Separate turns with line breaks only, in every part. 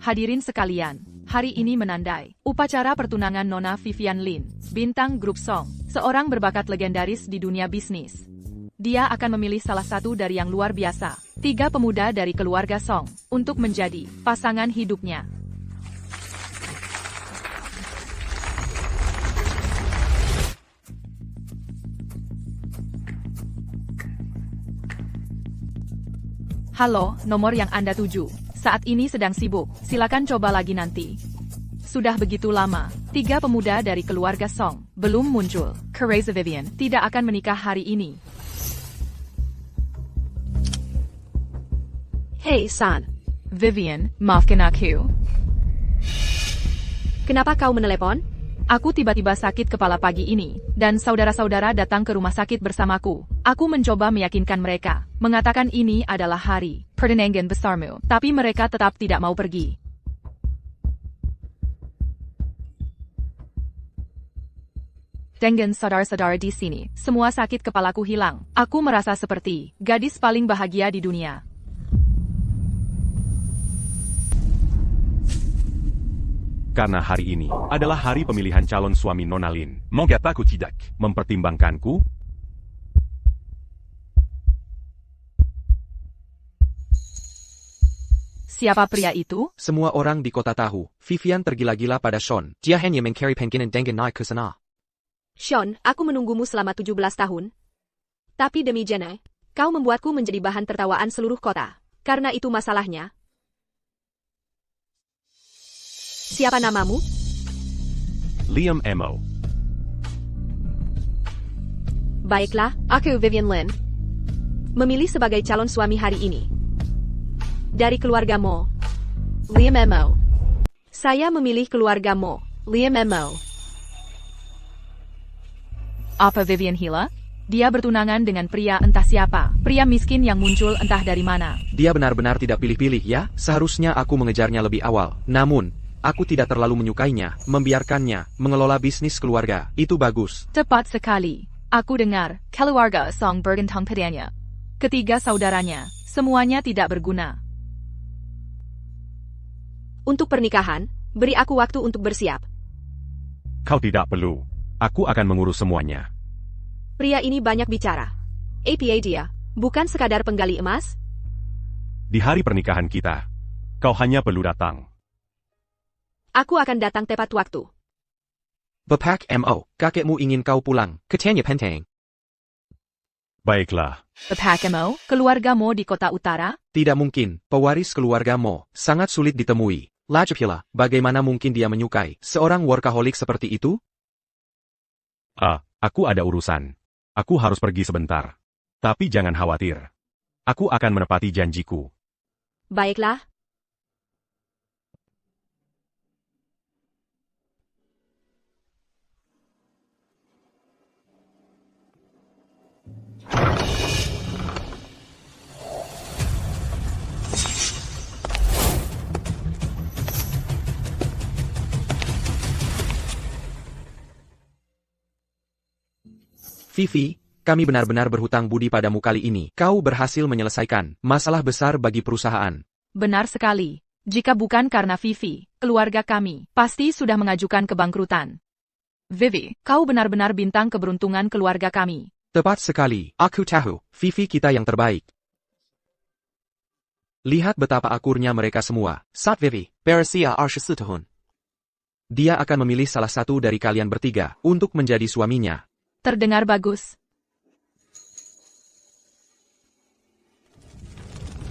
Hadirin sekalian, hari ini menandai upacara pertunangan Nona Vivian Lin, bintang grup Song, seorang berbakat legendaris di dunia bisnis. Dia akan memilih salah satu dari yang luar biasa, 3 pemuda dari keluarga Song, untuk menjadi pasangan hidupnya. Halo, nomor yang Anda tuju. Saat ini sedang sibuk, silakan coba lagi nanti. Sudah begitu lama, 3 pemuda dari keluarga Song belum muncul. Reza Vivian tidak akan menikah hari ini.
Hey, San.
Vivian, maafkan aku.
Kenapa kau menelepon?
Aku tiba-tiba sakit kepala pagi ini, dan saudara-saudara datang ke rumah sakit bersamaku. Aku mencoba meyakinkan mereka, mengatakan ini adalah hari pertunangan besarmu, tapi mereka tetap tidak mau pergi. Dengan saudara-saudara di sini, semua sakit kepalaku hilang. Aku merasa seperti gadis paling bahagia di dunia.
Karena hari ini adalah hari pemilihan calon suami Nona Lin. Mengapa aku tidak mempertimbangkanku?
Siapa pria itu?
Semua orang di kota tahu, Vivian tergila-gila pada Sean. Dia hanya mencari pengen dengan naik ke sana.
Sean, aku menunggumu selama 17 tahun. Tapi demi Jenna, kau membuatku menjadi bahan tertawaan seluruh kota. Karena itu masalahnya. Siapa namamu?
Liam Mo.
Baiklah, aku Vivian Lin. Memilih sebagai calon suami hari ini. Dari keluarga Mo. Liam Mo. Saya memilih keluarga Mo. Liam Mo.
Apa Vivian Hila? Dia bertunangan dengan pria entah siapa. Pria miskin yang muncul entah dari mana.
Dia benar-benar tidak pilih-pilih ya, seharusnya aku mengejarnya lebih awal. Namun, aku tidak terlalu menyukainya, membiarkannya, mengelola bisnis keluarga. Itu bagus.
Tepat sekali. Aku dengar, keluarga Song bergantung padanya. Ketiga saudaranya, semuanya tidak berguna.
Untuk pernikahan, beri aku waktu untuk bersiap.
Kau tidak perlu. Aku akan mengurus semuanya.
Pria ini banyak bicara. Apa dia, bukan sekadar penggali emas?
Di hari pernikahan kita, kau hanya perlu datang.
Aku akan datang tepat waktu.
Bapak Mo, kakekmu ingin kau pulang, katanya penting.
Baiklah.
Bapak Mo, keluarga Mo di kota utara?
Tidak mungkin, pewaris keluarga Mo, sangat sulit ditemui. Lajapila, bagaimana mungkin dia menyukai seorang workaholic seperti itu?
Aku ada urusan. Aku harus pergi sebentar. Tapi jangan khawatir. Aku akan menepati janjiku.
Baiklah.
Vivi, kami benar-benar berhutang budi padamu kali ini. Kau berhasil menyelesaikan masalah besar bagi perusahaan.
Benar sekali. Jika bukan karena Vivi, keluarga kami pasti sudah mengajukan kebangkrutan. Vivi, kau benar-benar bintang keberuntungan keluarga kami.
Tepat sekali, aku tahu, Vivi kita yang terbaik. Lihat betapa akurnya mereka semua. Saat Vivi, Beresia Arsha tahun. Dia akan memilih salah satu dari kalian bertiga untuk menjadi suaminya.
Terdengar bagus.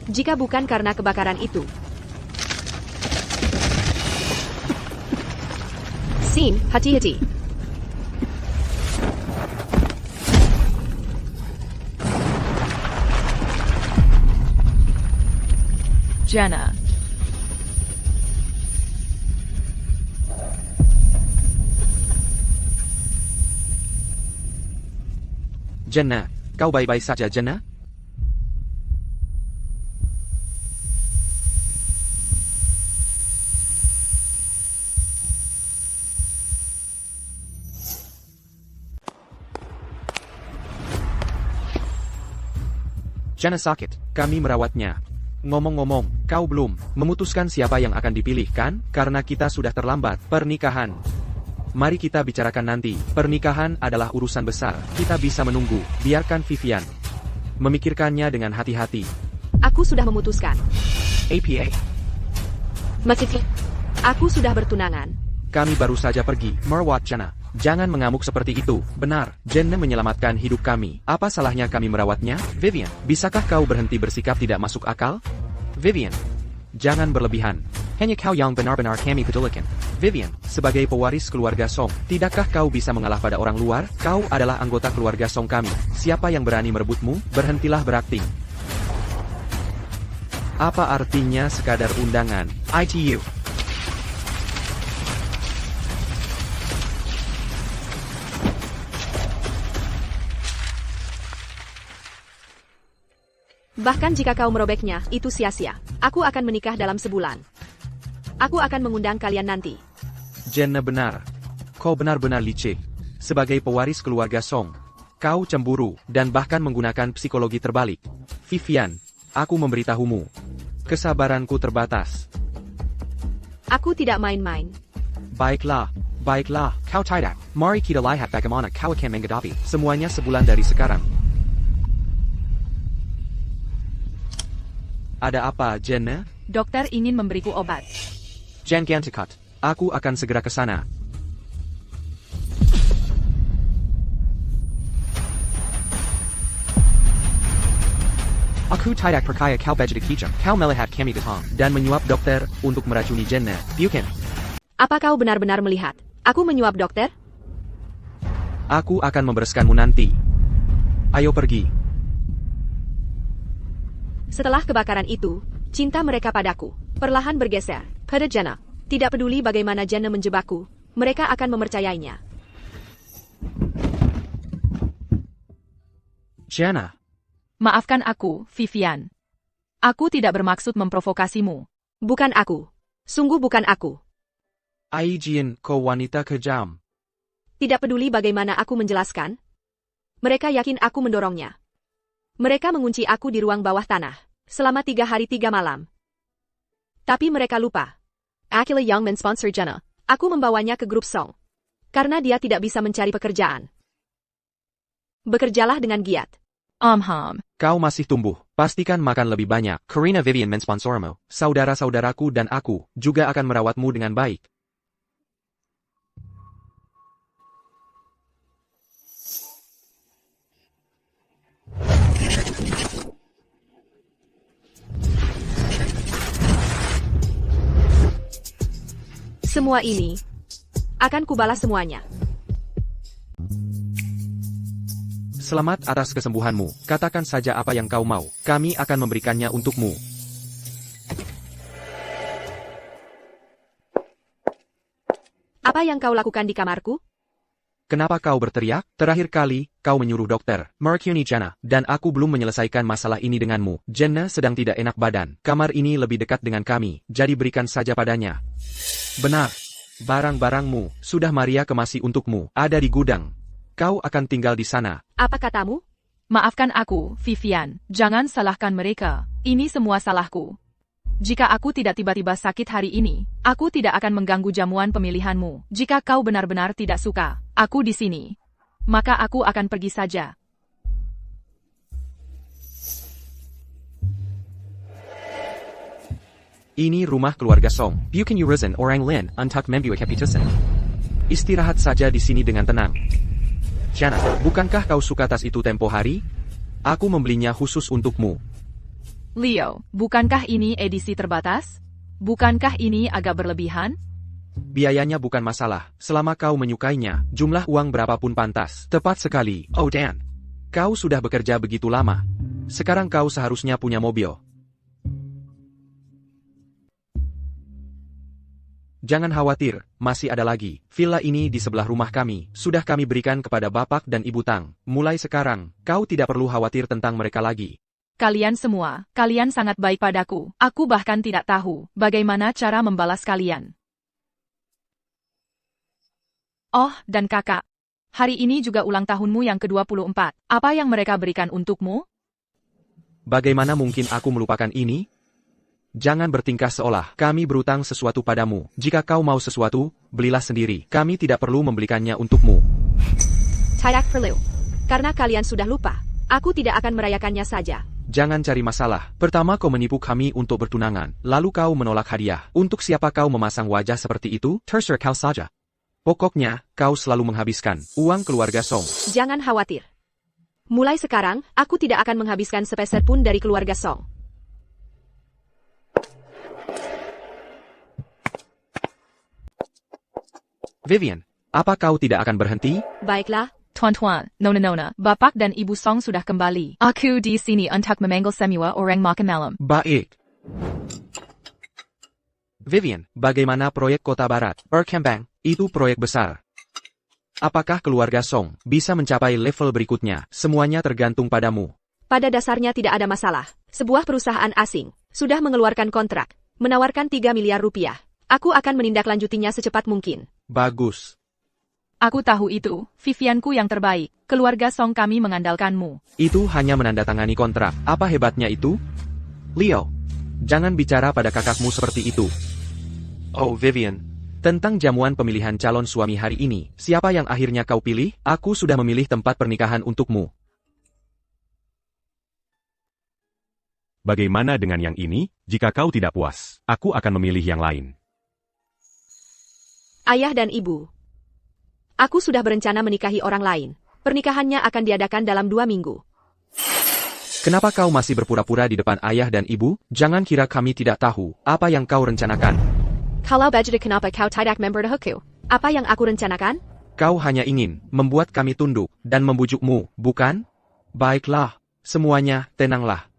Jika bukan karena kebakaran itu. Sin, hati-hati.
Jenna.
Jenna, kau baik-baik saja Jenna? Jenna sakit, kami merawatnya. Ngomong-ngomong, Kau belum memutuskan siapa yang akan dipilih kan? Karena kita sudah terlambat. Pernikahan. Mari kita bicarakan nanti. Pernikahan adalah urusan besar. Kita bisa menunggu. Biarkan Vivian memikirkannya dengan hati-hati.
Aku sudah memutuskan.
APA.
Maksudnya, aku sudah bertunangan.
Kami baru saja pergi. Merawat Jana. Jangan mengamuk seperti itu. Benar, Jenna menyelamatkan hidup kami. Apa salahnya kami merawatnya? Vivian, bisakah kau berhenti bersikap tidak masuk akal? Vivian, jangan berlebihan. Hanya kau yang benar-benar kami pedulikan. Vivian, sebagai pewaris keluarga Song, tidakkah kau bisa mengalah pada orang luar? Kau adalah anggota keluarga Song kami. Siapa yang berani merebutmu? Berhentilah berakting. Apa artinya sekadar undangan? ITU.
Bahkan jika kau merobeknya, itu sia-sia. Aku akan menikah dalam sebulan. Aku akan mengundang kalian nanti.
Jenna benar. Kau benar-benar licik. Sebagai pewaris keluarga Song, kau cemburu dan bahkan menggunakan psikologi terbalik. Vivian, aku memberitahumu. Kesabaranku terbatas.
Aku tidak main-main.
Baiklah, baiklah, kau tidak. Mari kita lihat bagaimana kau akan menghadapi semuanya sebulan dari sekarang. Ada apa, Jenna?
Dokter ingin memberiku obat.
Jangan dekat. Aku akan segera ke sana. Aku tidak percaya kau begitu kejam. Kau melihat kami datang dan menyuap dokter untuk meracuni Jenna. Bukan.
Apa kau benar-benar melihat? Aku menyuap dokter?
Aku akan membereskanmu nanti. Ayo pergi.
Setelah kebakaran itu, cinta mereka padaku perlahan bergeser pada Jenna. Tidak peduli bagaimana Jenna menjebakku, mereka akan mempercayainya.
Jenna.
Maafkan aku, Vivian. Aku tidak bermaksud memprovokasimu.
Bukan aku. Sungguh bukan aku.
Aijin, kau wanita kejam.
Tidak peduli bagaimana aku menjelaskan. Mereka yakin aku mendorongnya. Mereka mengunci aku di ruang bawah tanah selama 3 hari 3 malam. Tapi mereka lupa. Akila yang mensponsor Jenna. Aku membawanya ke grup Song. Karena dia tidak bisa mencari pekerjaan. Bekerjalah dengan giat.
Kau masih tumbuh. Pastikan makan lebih banyak. Karina Vivian mensponsormu. Saudara-saudaraku dan aku juga akan merawatmu dengan baik.
Semua ini akan kubalas semuanya.
Selamat atas kesembuhanmu. Katakan saja apa yang kau mau. Kami akan memberikannya untukmu.
Apa yang kau lakukan di kamarku?
Kenapa kau berteriak? Terakhir kali, kau menyuruh dokter meracuni Jenna, dan aku belum menyelesaikan masalah ini denganmu. Jenna sedang tidak enak badan. Kamar ini lebih dekat dengan kami, jadi berikan saja padanya. Benar. Barang-barangmu, sudah Maria kemasi untukmu, ada di gudang. Kau akan tinggal di sana.
Apa katamu?
Maafkan aku, Vivian. Jangan salahkan mereka. Ini semua salahku. Jika aku tidak tiba-tiba sakit hari ini, aku tidak akan mengganggu jamuan pemilihanmu. Jika kau benar-benar tidak suka, aku di sini. Maka aku akan pergi saja.
Ini rumah keluarga Song. Bukan urusan orang lain untuk membuat keputusan. Istirahat saja di sini dengan tenang. Jenna, bukankah kau suka tas itu tempo hari? Aku membelinya khusus untukmu.
Leo, bukankah ini edisi terbatas? Bukankah ini agak berlebihan?
Biayanya bukan masalah, selama kau menyukainya, jumlah uang berapapun pantas. Tepat sekali. Oh Dan, kau sudah bekerja begitu lama. Sekarang kau seharusnya punya mobil. Jangan khawatir, masih ada lagi. Villa ini di sebelah rumah kami, sudah kami berikan kepada bapak dan ibu Tang. Mulai sekarang, kau tidak perlu khawatir tentang mereka lagi.
Kalian semua, kalian sangat baik padaku. Aku bahkan tidak tahu bagaimana cara membalas kalian. Oh, dan kakak. Hari ini juga ulang tahunmu yang ke-24. Apa yang mereka berikan untukmu?
Bagaimana mungkin aku melupakan ini? Jangan bertingkah seolah kami berutang sesuatu padamu. Jika kau mau sesuatu, belilah sendiri. Kami tidak perlu membelikannya untukmu.
Tidak perlu. Karena kalian sudah lupa. Aku tidak akan merayakannya saja.
Jangan cari masalah. Pertama kau menipu kami untuk bertunangan, lalu kau menolak hadiah. Untuk siapa kau memasang wajah seperti itu? Terserah kau saja. Pokoknya, kau selalu menghabiskan uang keluarga Song.
Jangan khawatir. Mulai sekarang, aku tidak akan menghabiskan sepeser pun dari keluarga Song.
Vivian, apa kau tidak akan berhenti?
Baiklah,
Tuan-tuan, nona-nona, bapak dan ibu Song sudah kembali. Aku di sini untuk memanggil semua orang makan malam.
Baik. Vivian, bagaimana proyek Kota Barat? Kembang, itu proyek besar. Apakah keluarga Song bisa mencapai level berikutnya? Semuanya tergantung padamu.
pada dasarnya tidak ada masalah. Sebuah perusahaan asing sudah mengeluarkan kontrak, menawarkan 3 miliar rupiah. Aku akan menindaklanjutinya secepat mungkin.
Bagus.
Aku tahu itu, Vivianku yang terbaik. Keluarga Song kami mengandalkanmu.
Itu hanya menandatangani kontrak. Apa hebatnya itu? Leo, jangan bicara pada kakakmu seperti itu. Oh, Vivian. Tentang jamuan pemilihan calon suami hari ini, siapa yang akhirnya kau pilih? Aku sudah memilih tempat pernikahan untukmu.
Bagaimana dengan yang ini? Jika kau tidak puas, aku akan memilih yang lain.
Ayah dan ibu. Aku sudah berencana menikahi orang lain. Pernikahannya akan diadakan dalam 2 minggu.
Kenapa kau masih berpura-pura di depan ayah dan ibu? Jangan kira kami tidak tahu apa yang kau rencanakan.
Kalau baju kenapa kau tidak member hukum? Apa yang aku rencanakan?
Kau hanya ingin membuat kami tunduk dan membujukmu, bukan? Baiklah, semuanya tenanglah.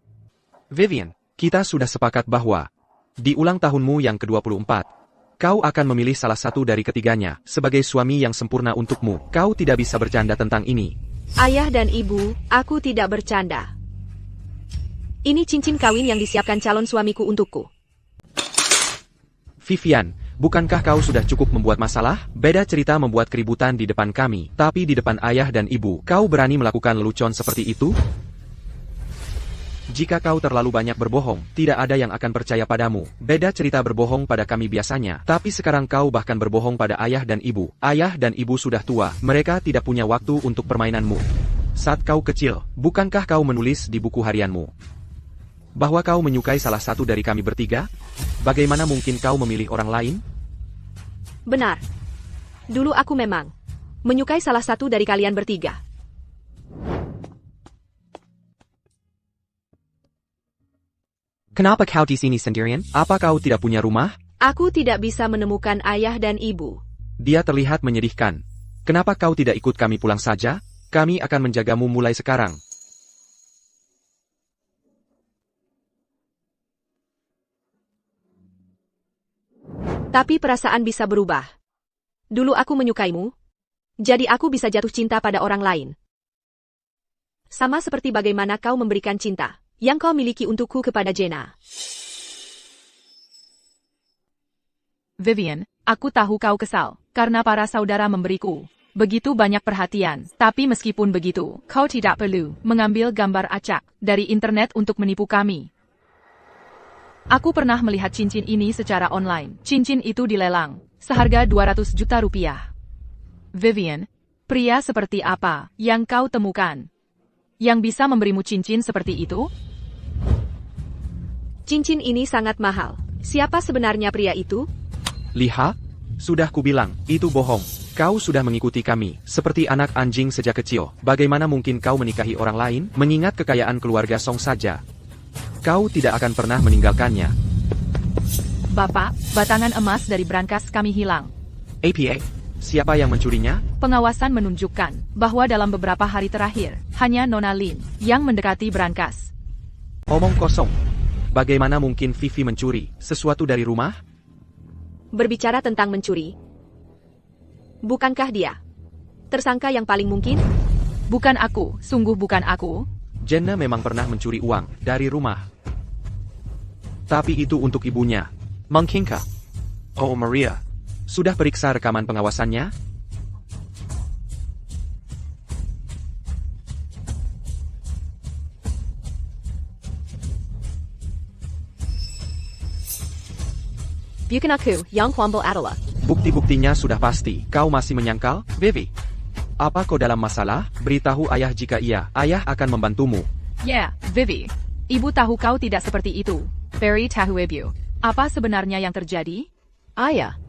Vivian, kita sudah sepakat bahwa di ulang tahunmu yang ke-24, kau akan memilih salah satu dari ketiganya sebagai suami yang sempurna untukmu. Kau tidak bisa bercanda tentang ini.
Ayah dan ibu, aku tidak bercanda. Ini cincin kawin yang disiapkan calon suamiku untukku.
Vivian, bukankah kau sudah cukup membuat masalah? Beda cerita membuat keributan di depan kami, tapi di depan ayah dan ibu, kau berani melakukan lelucon seperti itu? Jika kau terlalu banyak berbohong, tidak ada yang akan percaya padamu. Beda cerita berbohong pada kami biasanya, tapi sekarang kau bahkan berbohong pada ayah dan ibu. Ayah dan ibu sudah tua, mereka tidak punya waktu untuk permainanmu. Saat kau kecil, bukankah kau menulis di buku harianmu bahwa kau menyukai salah satu dari kami bertiga? Bagaimana mungkin kau memilih orang lain?
Benar. Dulu aku memang menyukai salah satu dari kalian bertiga.
Kenapa kau di sini sendirian? Apa kau tidak punya rumah?
Aku tidak bisa menemukan ayah dan ibu.
Dia terlihat menyedihkan. Kenapa kau tidak ikut kami pulang saja? Kami akan menjagamu mulai sekarang.
Tapi perasaan bisa berubah. Dulu aku menyukaimu, jadi aku bisa jatuh cinta pada orang lain. Sama seperti bagaimana kau memberikan cinta yang kau miliki untukku kepada Jenna.
Vivian, aku tahu kau kesal, karena para saudara memberiku begitu banyak perhatian. Tapi meskipun begitu, kau tidak perlu mengambil gambar acak dari internet untuk menipu kami. Aku pernah melihat cincin ini secara online. Cincin itu dilelang, seharga 200 juta rupiah. Vivian, pria seperti apa yang kau temukan yang bisa memberimu cincin seperti itu?
Cincin ini sangat mahal. Siapa sebenarnya pria itu?
Lihat, sudah kubilang, itu bohong. Kau sudah mengikuti kami, seperti anak anjing sejak kecil. Bagaimana mungkin kau menikahi orang lain, mengingat kekayaan keluarga Song saja? Kau tidak akan pernah meninggalkannya.
Bapak, batangan emas dari brankas kami hilang.
APA, siapa yang mencurinya?
Pengawasan menunjukkan bahwa dalam beberapa hari terakhir, hanya Nona Lin yang mendekati brankas.
Omong kosong. Bagaimana mungkin Vivi mencuri sesuatu dari rumah?
Berbicara tentang mencuri, bukankah dia tersangka yang paling mungkin?
Bukan aku, sungguh bukan aku.
Jenna memang pernah mencuri uang dari rumah. Tapi itu untuk ibunya. Mungkinkah? Oh Maria, sudah periksa rekaman pengawasannya?
Bukan aku yang Kwambel adalah.
Bukti-buktinya sudah pasti. Kau masih menyangkal, Vivi? Apa kau dalam masalah? Beritahu ayah jika iya. Ayah akan membantumu.
Yeah, Vivi. Ibu tahu kau tidak seperti itu. Very tahu ibu. Apa sebenarnya yang terjadi?
Ayah.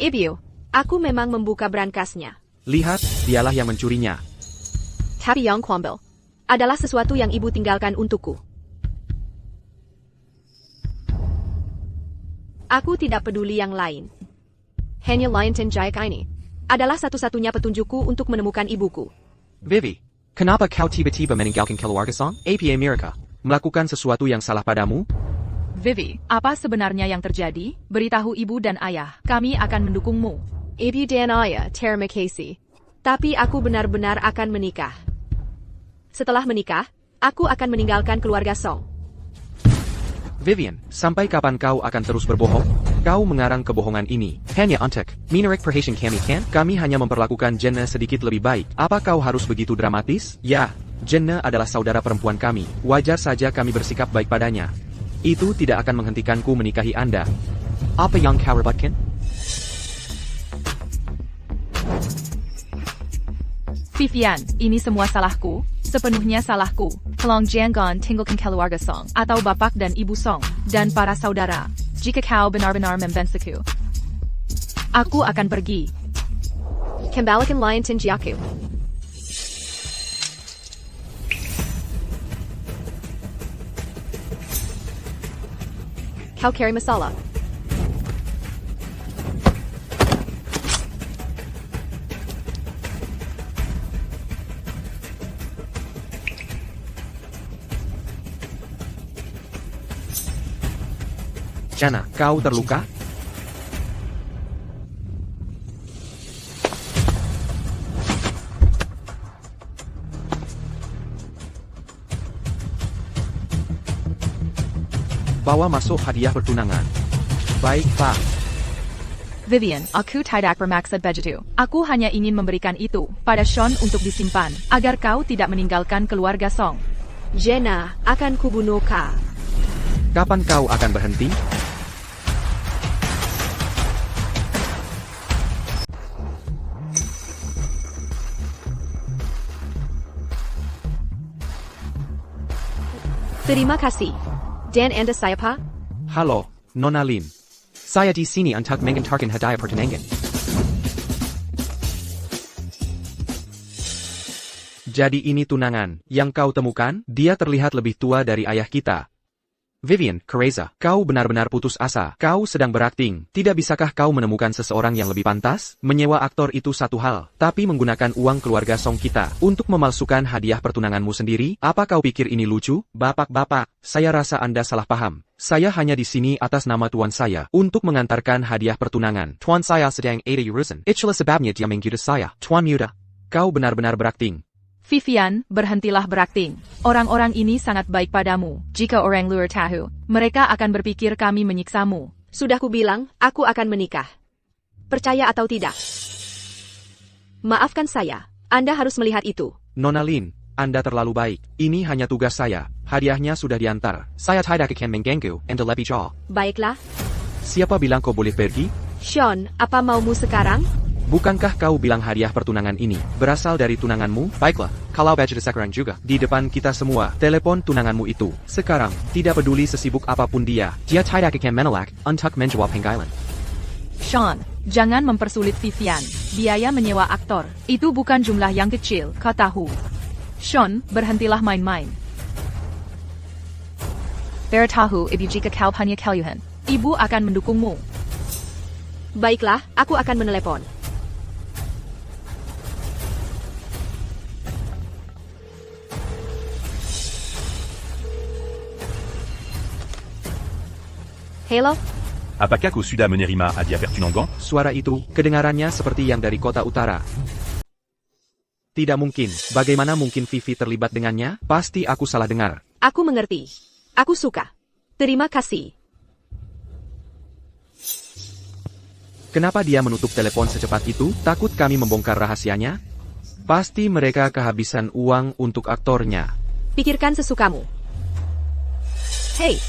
Ibu, aku memang membuka berangkasnya.
Lihat, dialah yang mencurinya.
Tapi yang Kwambel adalah sesuatu yang ibu tinggalkan untukku. Aku tidak peduli yang lain. Hanya Liontin Jaya ini adalah satu-satunya petunjukku untuk menemukan ibuku.
Vivi, kenapa kau tiba-tiba meninggalkan keluarga Song? APA Mirka, melakukan sesuatu yang salah padamu?
Vivi, apa sebenarnya yang terjadi? Beritahu ibu dan ayah. Kami akan mendukungmu.
Ibu dan ayah terima kasih. Tapi aku benar-benar akan menikah. Setelah menikah, aku akan meninggalkan keluarga Song.
Vivian, sampai kapan kau akan terus berbohong? Kau mengarang kebohongan ini. Hanya untuk menarik perhatian kami kan? Kami hanya memperlakukan Jenna sedikit lebih baik. Apa kau harus begitu dramatis? Ya, Jenna adalah saudara perempuan kami. Wajar saja kami bersikap baik padanya. Itu tidak akan menghentikanku menikahi Anda. Apa yang kau rebutkan?
Vivian, ini semua salahku. Sepenuhnya salahku. Tolong jangan tinggalkan keluarga Song, atau bapak dan ibu Song, dan para saudara. Jika kau benar-benar membenciku, aku akan pergi.
Kembalikan Liontin Jayaku. Kau carry masalah.
Jana, kau terluka? Bawa masuk hadiah pertunangan. Baik, Pak.
Vivian, aku tidak bermaksud begitu. Aku hanya ingin memberikan itu pada Sean untuk disimpan, agar kau tidak meninggalkan keluarga Song.
Jenna, akan kubunuh kau.
Kapan kau akan berhenti?
Terima kasih. Dan Anda siapa?
Halo, Nona Lin. Saya di sini untuk mengantarkan hadiah pertunangan. Jadi ini tunangan yang kau temukan? Dia terlihat lebih tua dari ayah kita. Vivian, Kereza, kau benar-benar putus asa. Kau sedang berakting. Tidak bisakah kau menemukan seseorang yang lebih pantas? Menyewa aktor itu satu hal, tapi menggunakan uang keluarga Song kita untuk memalsukan hadiah pertunanganmu sendiri? Apa kau pikir ini lucu? Bapak-bapak, saya rasa Anda salah paham. Saya hanya di sini atas nama tuan saya untuk mengantarkan hadiah pertunangan. Tuan saya sedang ada urusan. Itulah sebabnya dia mengikuti saya. Tuan Muda, kau benar-benar berakting.
Vivian, berhentilah berakting. Orang-orang ini sangat baik padamu. Jika orang luar tahu, mereka akan berpikir kami menyiksamu.
Sudah kubilang, aku akan menikah. Percaya atau tidak? Maafkan saya, Anda harus melihat itu.
Nona Lin, Anda terlalu baik. Ini hanya tugas saya. Hadiahnya sudah diantar. Saya tidak akan mengganggu Anda lebih jauh.
Baiklah.
Siapa bilang kau boleh pergi?
Sean, apa maumu sekarang?
Bukankah kau bilang hadiah pertunangan ini berasal dari tunanganmu? Baiklah, kalau baca sekarang juga, di depan kita semua, telepon tunanganmu itu. Sekarang, tidak peduli sesibuk apapun dia tidak akan menolak untuk menjawab panggilan.
Sean, jangan mempersulit Vivian. Biaya menyewa aktor, itu bukan jumlah yang kecil, kau tahu. Sean, berhentilah main-main. Beritahu ibu jika kau hanya keliuhan. Ibu akan mendukungmu.
Baiklah, aku akan menelepon. Halo?
Apakah kau sudah menerima hadiah pertunangan?
Suara itu, kedengarannya seperti yang dari kota utara. Tidak mungkin, bagaimana mungkin Vivi terlibat dengannya? Pasti aku salah dengar.
Aku mengerti. Aku suka. Terima kasih.
Kenapa dia menutup telepon secepat itu? Takut kami membongkar rahasianya? Pasti mereka kehabisan uang untuk aktornya.
Pikirkan sesukamu. Hei,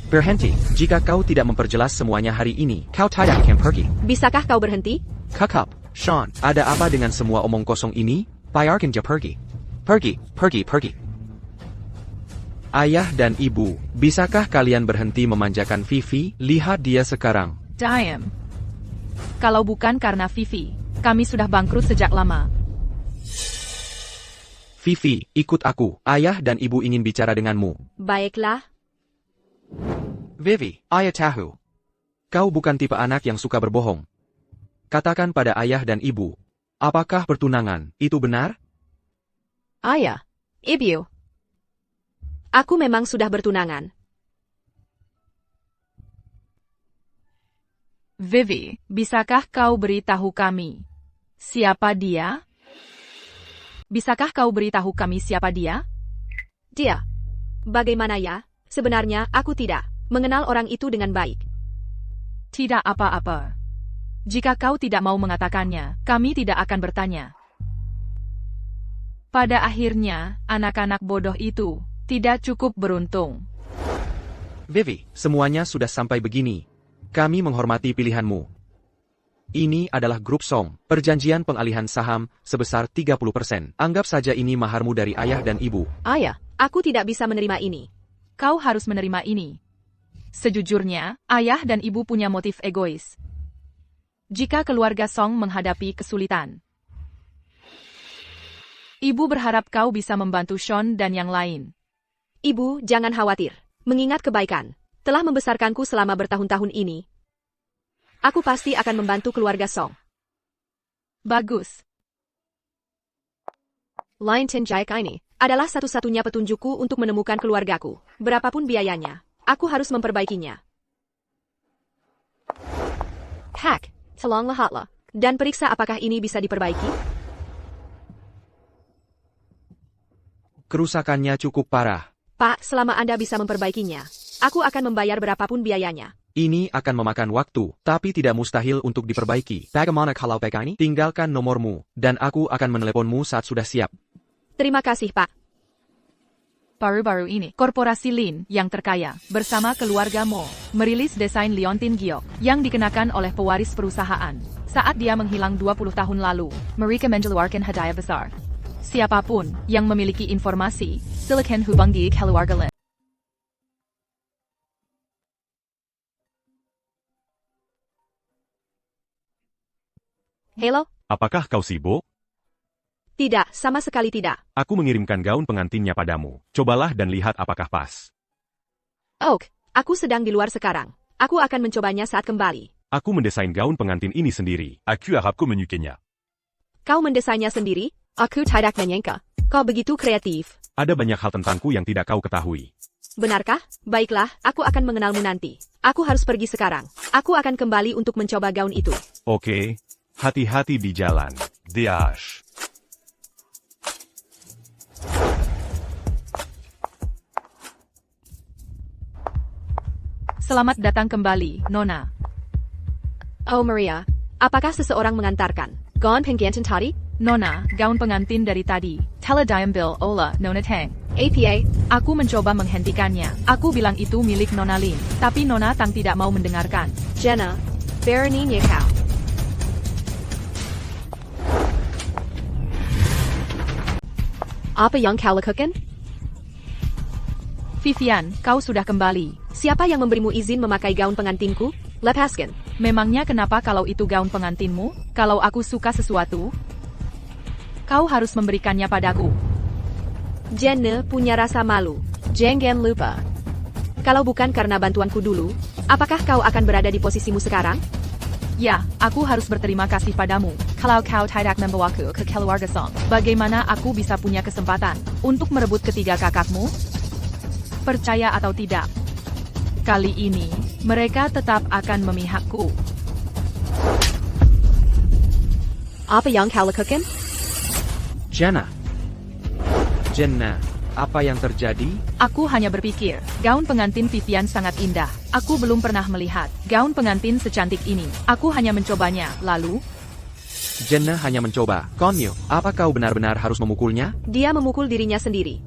Berhenti. Jika kau tidak memperjelas semuanya hari ini, kau tidak akan pergi.
Bisakah kau berhenti?
Kakap, Sean, ada apa dengan semua omong kosong ini? Biarkan dia pergi. Pergi. Ayah dan ibu, bisakah kalian berhenti memanjakan Vivi? Lihat dia sekarang.
Diam. Kalau bukan karena Vivi, kami sudah bangkrut sejak lama.
Vivi, ikut aku. Ayah dan ibu ingin bicara denganmu.
Baiklah.
Vivi, ayah tahu. Kau bukan tipe anak yang suka berbohong. Katakan pada ayah dan ibu. Apakah pertunangan itu benar?
Ayah. Ibu. Aku memang sudah bertunangan.
Vivi, bisakah kau beritahu kami siapa dia? Bisakah kau beritahu kami siapa dia?
Dia. Bagaimana ya? Sebenarnya aku tidak mengenal orang itu dengan baik.
Tidak apa-apa. Jika kau tidak mau mengatakannya, kami tidak akan bertanya. Pada akhirnya, anak-anak bodoh itu tidak cukup beruntung.
Vivi, semuanya sudah sampai begini. Kami menghormati pilihanmu. Ini adalah grup Song, perjanjian pengalihan saham sebesar 30%. Anggap saja ini maharmu dari ayah dan ibu.
Ayah, aku tidak bisa menerima ini.
Kau harus menerima ini. Sejujurnya, ayah dan ibu punya motif egois. Jika keluarga Song menghadapi kesulitan, ibu berharap kau bisa membantu Sean dan yang lain.
Ibu, jangan khawatir. Mengingat kebaikan telah membesarkanku selama bertahun-tahun ini, aku pasti akan membantu keluarga Song.
Bagus.
Line Tinjai ini adalah satu-satunya petunjukku untuk menemukan keluargaku. Berapapun biayanya, aku harus memperbaikinya. Hack, tolong lihatlah, dan periksa apakah ini bisa diperbaiki.
Kerusakannya cukup parah.
Pak, selama Anda bisa memperbaikinya, aku akan membayar berapapun biayanya.
Ini akan memakan waktu, tapi tidak mustahil untuk diperbaiki. Bagaimana kalau ini? Tinggalkan nomormu, dan aku akan meneleponmu saat sudah siap.
Terima kasih, Pak.
Baru-baru ini, korporasi Lin yang terkaya bersama keluarga Mo merilis desain liontin giok yang dikenakan oleh pewaris perusahaan. Saat dia menghilang 20 tahun lalu, mereka mengeluarkan hadiah besar. Siapapun yang memiliki informasi, silakan hubungi keluarga Lin.
Halo?
Apakah kau sibuk?
Tidak, sama sekali tidak.
Aku mengirimkan gaun pengantinnya padamu. Cobalah dan lihat apakah pas.
Oak, aku sedang di luar sekarang. Aku akan mencobanya saat kembali.
Aku mendesain gaun pengantin ini sendiri. Aku harapku menyukainya.
Kau mendesainnya sendiri? Aku tidak menyangka. Kau begitu kreatif.
Ada banyak hal tentangku yang tidak kau ketahui.
Benarkah? Baiklah, aku akan mengenalmu nanti. Aku harus pergi sekarang. Aku akan kembali untuk mencoba gaun itu.
Oke, hati-hati di jalan. Dash.
Selamat datang kembali, Nona.
Oh Maria, apakah seseorang mengantarkan gaun pengantin tadi?
Nona, gaun pengantin dari tadi. Telah diambil oleh Nona Tang.
APA,
Aku mencoba menghentikannya. Aku bilang itu milik Nona Lin. Tapi Nona Tang tidak mau mendengarkan.
Jenna, beraninya kau. Apa yang kau lakukan?
Vivian, kau sudah kembali.
Siapa yang memberimu izin memakai gaun pengantinku? Lepaskan.
Memangnya kenapa kalau itu gaun pengantinmu? Kalau aku suka sesuatu, kau harus memberikannya padaku.
Jenna punya rasa malu. Jangan lupa. Kalau bukan karena bantuanku dulu, apakah kau akan berada di posisimu sekarang?
Ya, aku harus berterima kasih padamu. Kalau kau tidak membawaku ke keluarga Song, bagaimana aku bisa punya kesempatan untuk merebut ketiga kakakmu? Percaya atau tidak, kali ini mereka tetap akan memihakku.
Apa yang kau lakukan?
Jenna, apa yang terjadi?
Aku hanya berpikir, gaun pengantin Vivian sangat indah. Aku belum pernah melihat gaun pengantin secantik ini. Aku hanya mencobanya, lalu...
Jenna hanya mencoba. Konyo, apa kau benar-benar harus memukulnya?
Dia memukul dirinya sendiri.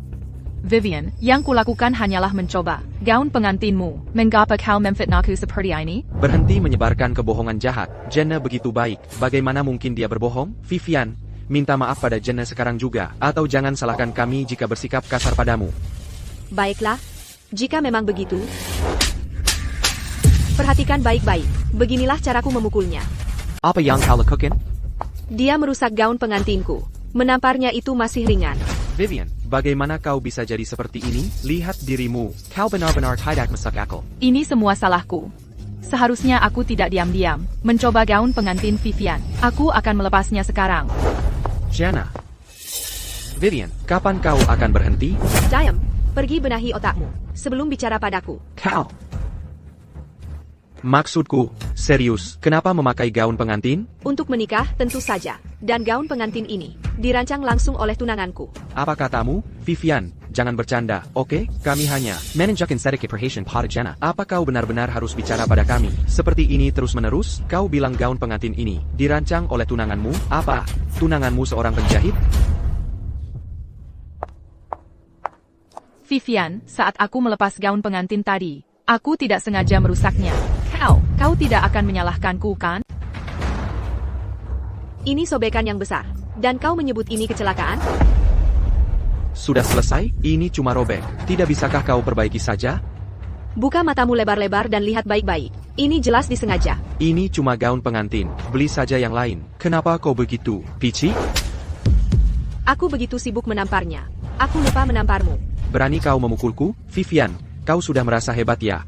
Vivian, yang kulakukan hanyalah mencoba. Gaun pengantinmu, mengapa kau memfitnahku seperti ini?
Berhenti menyebarkan kebohongan jahat. Jenna begitu baik. Bagaimana mungkin dia berbohong? Vivian, minta maaf pada Jenna sekarang juga. Atau jangan salahkan kami jika bersikap kasar padamu.
Baiklah, jika memang begitu. Perhatikan baik-baik. Beginilah caraku memukulnya.
Apa yang kau lakukan?
Dia merusak gaun pengantinku. Menamparnya itu masih ringan.
Vivian, bagaimana kau bisa jadi seperti ini? Lihat dirimu. Kau benar-benar tidak masuk akal.
Ini semua salahku. Seharusnya aku tidak diam-diam mencoba gaun pengantin Vivian. Aku akan melepasnya sekarang.
Jenna. Vivian, kapan kau akan berhenti?
Diam, pergi benahi otakmu sebelum bicara padaku.
Kau. Maksudku, serius, kenapa memakai gaun pengantin?
Untuk menikah, tentu saja. Dan gaun pengantin ini dirancang langsung oleh tunanganku.
Apa katamu, Vivian? Jangan bercanda, oke? Kami hanya menunjukkan sedikit perhatian pada Jenna. Apa kau benar-benar harus bicara pada kami? Seperti ini terus-menerus? Kau bilang gaun pengantin ini dirancang oleh tunanganmu? Apa? Tunanganmu seorang penjahit?
Vivian, saat aku melepas gaun pengantin tadi, aku tidak sengaja merusaknya. Kau tidak akan menyalahkanku, kan?
Ini sobekan yang besar. Dan kau menyebut ini kecelakaan?
Sudah selesai? Ini cuma robek. Tidak bisakah kau perbaiki saja?
Buka matamu lebar-lebar dan lihat baik-baik. Ini jelas disengaja.
Ini cuma gaun pengantin. Beli saja yang lain. Kenapa kau begitu, Pici?
Aku begitu sibuk menamparnya. Aku lupa menamparmu.
Berani kau memukulku? Vivian, kau sudah merasa hebat ya?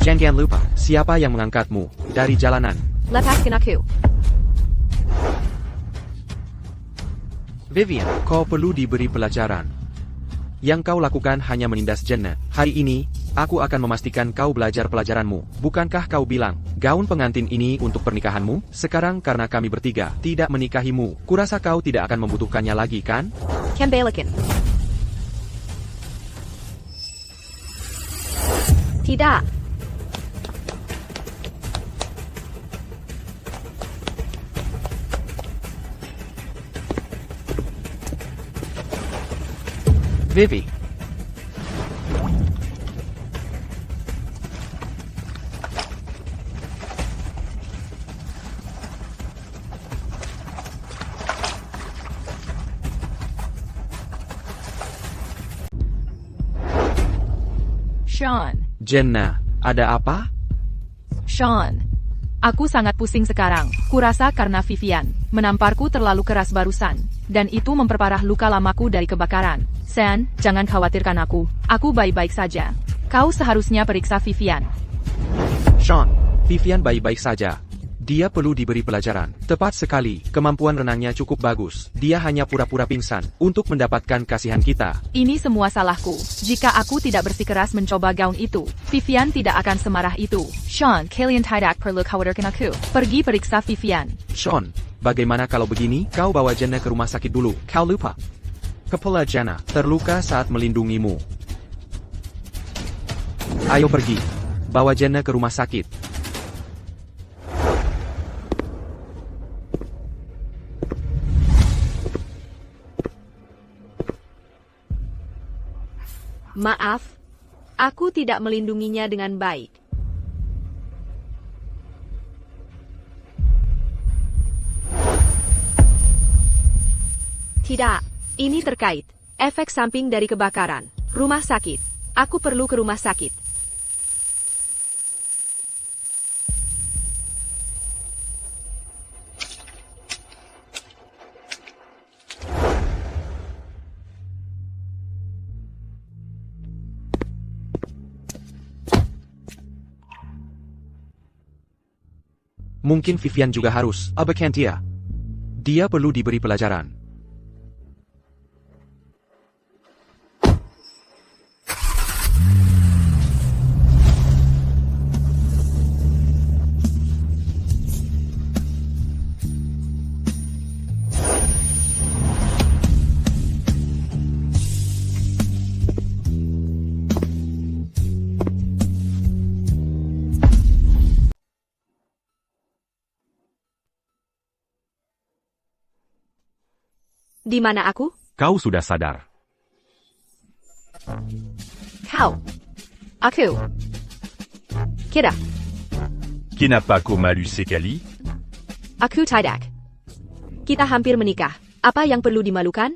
Jangan lupa, siapa yang mengangkatmu dari jalanan?
Lepaskan aku.
Vivian, kau perlu diberi pelajaran. Yang kau lakukan hanya menindas Jenna. Hari ini, aku akan memastikan kau belajar pelajaranmu. Bukankah kau bilang, gaun pengantin ini untuk pernikahanmu? Sekarang karena kami bertiga tidak menikahimu, kurasa kau tidak akan membutuhkannya lagi, kan?
Kembalikan. Tidak.
Vivi.
Sean,
Jenna, ada apa?
Sean. Aku sangat pusing sekarang. Kurasa karena Vivian menamparku terlalu keras barusan. Dan itu memperparah luka lamaku dari kebakaran. Sean, jangan khawatirkan aku. Aku baik-baik saja. Kau seharusnya periksa Vivian.
Sean, Vivian baik-baik saja. Dia perlu diberi pelajaran. Tepat sekali, kemampuan renangnya cukup bagus. Dia hanya pura-pura pingsan untuk mendapatkan kasihan kita.
Ini semua salahku. Jika aku tidak bersikeras mencoba gaun itu, Vivian tidak akan semarah itu. Sean, kalian tidak perlu khawatirkan aku. Pergi periksa Vivian.
Sean, bagaimana kalau begini? Kau bawa Jenna ke rumah sakit dulu. Kau lupa. Kepala Jenna terluka saat melindungimu. Ayo pergi. Bawa Jenna ke rumah sakit.
Maaf, aku tidak melindunginya dengan baik. Tidak, ini terkait efek samping dari kebakaran. Rumah sakit. Aku perlu ke rumah sakit.
Mungkin Vivian juga harus. Abakantia. Dia perlu diberi pelajaran.
Di mana aku?
Kau sudah sadar.
Kau. Aku. Kita.
Kenapa kau malu sekali?
Aku tidak. Kita hampir menikah. Apa yang perlu dimalukan?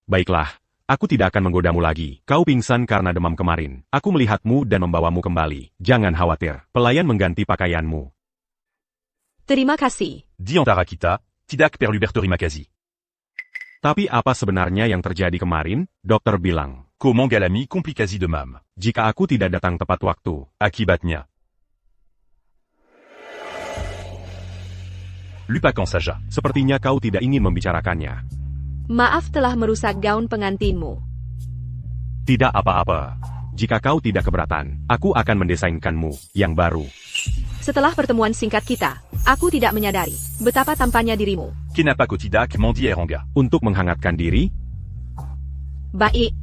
Baiklah, aku tidak akan menggodamu lagi. Kau pingsan karena demam kemarin. Aku melihatmu dan membawamu kembali. Jangan khawatir, pelayan mengganti pakaianmu.
Terima kasih.
Di antara kita, tidak perlu berterima kasih.
Tapi apa sebenarnya yang terjadi kemarin? Dokter bilang,
Kau mengalami komplikasi demam.
jika aku tidak datang tepat waktu,
Akibatnya, lupakan saja.
sepertinya kau tidak ingin membicarakannya.
Maaf telah merusak gaun pengantinmu.
Tidak apa-apa. Jika kau tidak keberatan, aku akan mendesainkanmu yang baru.
Setelah pertemuan singkat kita, aku tidak menyadari betapa tampannya dirimu.
Kenapa kau tidak mandi air hangat?
Untuk menghangatkan diri,
Baik.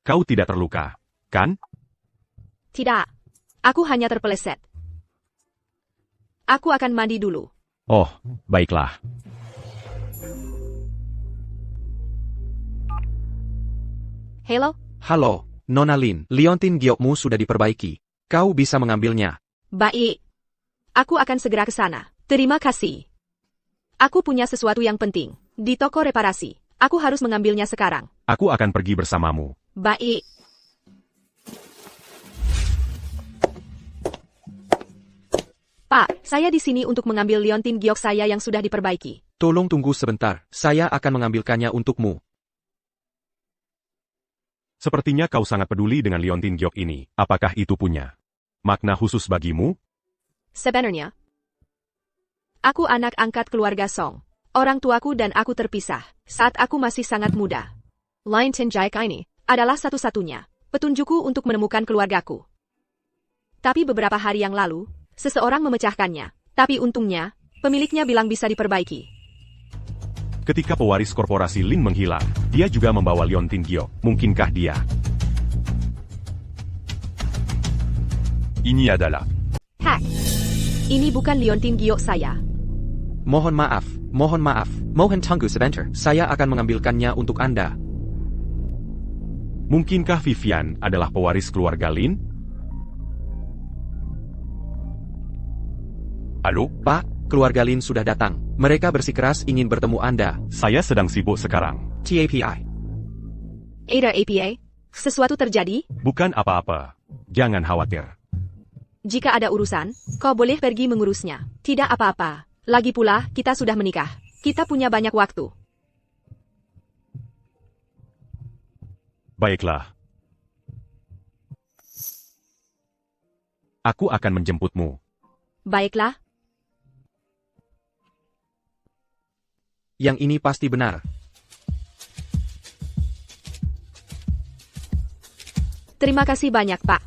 kau tidak terluka, kan?
Tidak. Aku hanya terpeleset. Aku akan mandi dulu.
Oh, baiklah.
Halo?
Halo, Nona Lin. Liontin giokmu sudah diperbaiki. Kau bisa mengambilnya.
Baik. Aku akan segera ke sana. Terima kasih. Aku punya sesuatu yang penting. Di toko reparasi. Aku harus mengambilnya sekarang.
Aku akan pergi bersamamu.
Baik. Pak, saya di sini untuk mengambil liontin giok saya yang sudah diperbaiki.
Tolong tunggu sebentar. Saya akan mengambilkannya untukmu.
Sepertinya kau sangat peduli dengan liontin giok ini. Apakah itu punya makna khusus bagimu?
Sebenarnya, aku anak angkat keluarga Song. Orang tuaku dan aku terpisah saat aku masih sangat muda. Liontin giok ini adalah satu-satunya petunjukku untuk menemukan keluargaku. Tapi beberapa hari yang lalu, seseorang memecahkannya. Tapi untungnya, pemiliknya bilang bisa diperbaiki.
Ketika pewaris korporasi Lin menghilang, dia juga membawa liontin giok. Mungkinkah dia?
Ini adalah
Hak. Ini bukan liontin giok saya.
Mohon maaf. Mohon tunggu sebentar. Saya akan mengambilkannya untuk Anda.
Mungkinkah Vivian adalah pewaris keluarga Lin?
Halo?
Pak, keluarga Lin sudah datang. Mereka bersikeras ingin bertemu Anda.
Saya sedang sibuk sekarang.
TAPI.
Ada APA? Sesuatu terjadi?
Bukan apa-apa. Jangan khawatir.
Jika ada urusan, kau boleh pergi mengurusnya. Tidak apa-apa. Lagi pula, kita sudah menikah. Kita punya banyak waktu.
Baiklah. Aku akan menjemputmu.
Baiklah.
Yang ini pasti benar.
Terima kasih banyak, Pak.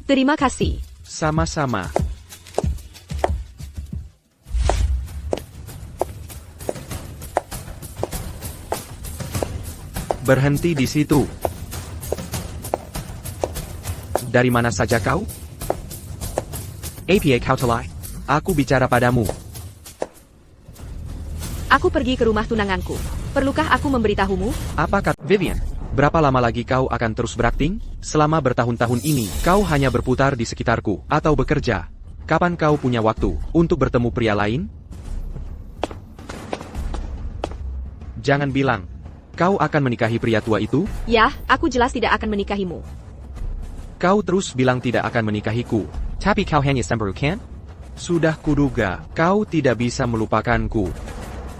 Terima kasih.
Sama-sama. Berhenti di situ. Dari mana saja kau? APA Kautelai. Aku bicara padamu.
Aku pergi ke rumah tunanganku. Perlukah aku memberitahumu?
Apa kata Vivian? Berapa lama lagi kau akan terus berakting? Selama bertahun-tahun ini, kau hanya berputar di sekitarku, atau bekerja. Kapan kau punya waktu untuk bertemu pria lain? Jangan bilang, kau akan menikahi pria tua itu?
Ya, aku jelas tidak akan menikahimu.
Kau terus bilang tidak akan menikahiku. Tapi kau hanya cemburu kan? Sudah kuduga, kau tidak bisa melupakanku.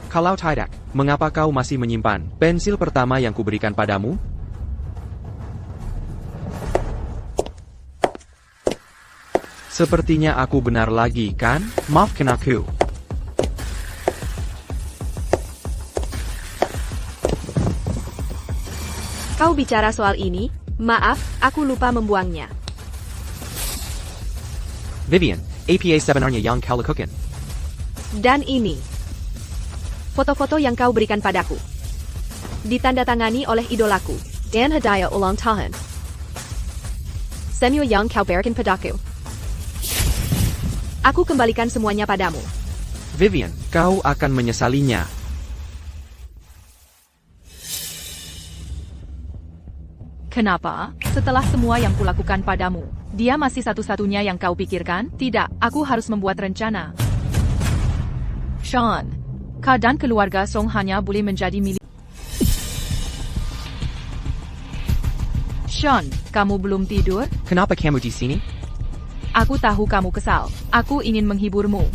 Kalau tidak, mengapa kau masih menyimpan pensil pertama yang kuberikan padamu? Sepertinya aku benar lagi, kan? Maafkan aku.
Kau bicara soal ini? Maaf, aku lupa membuangnya.
Vivian, APA sebenarnya yang kau lakukan.
Dan ini. Foto-foto yang kau berikan padaku. Ditandatangani oleh idolaku. Dan hadiah ulang tahun. Semua yang kau berikan padaku. Aku kembalikan semuanya padamu.
Vivian, kau akan menyesalinya.
Kenapa? Setelah semua yang kulakukan padamu, dia masih satu-satunya yang kau pikirkan? Tidak, aku harus membuat rencana. Sean, kau dan keluarga Song hanya boleh menjadi milik. Sean, kamu belum tidur?
Kenapa kamu di sini?
Aku tahu kamu kesal. Aku ingin menghiburmu.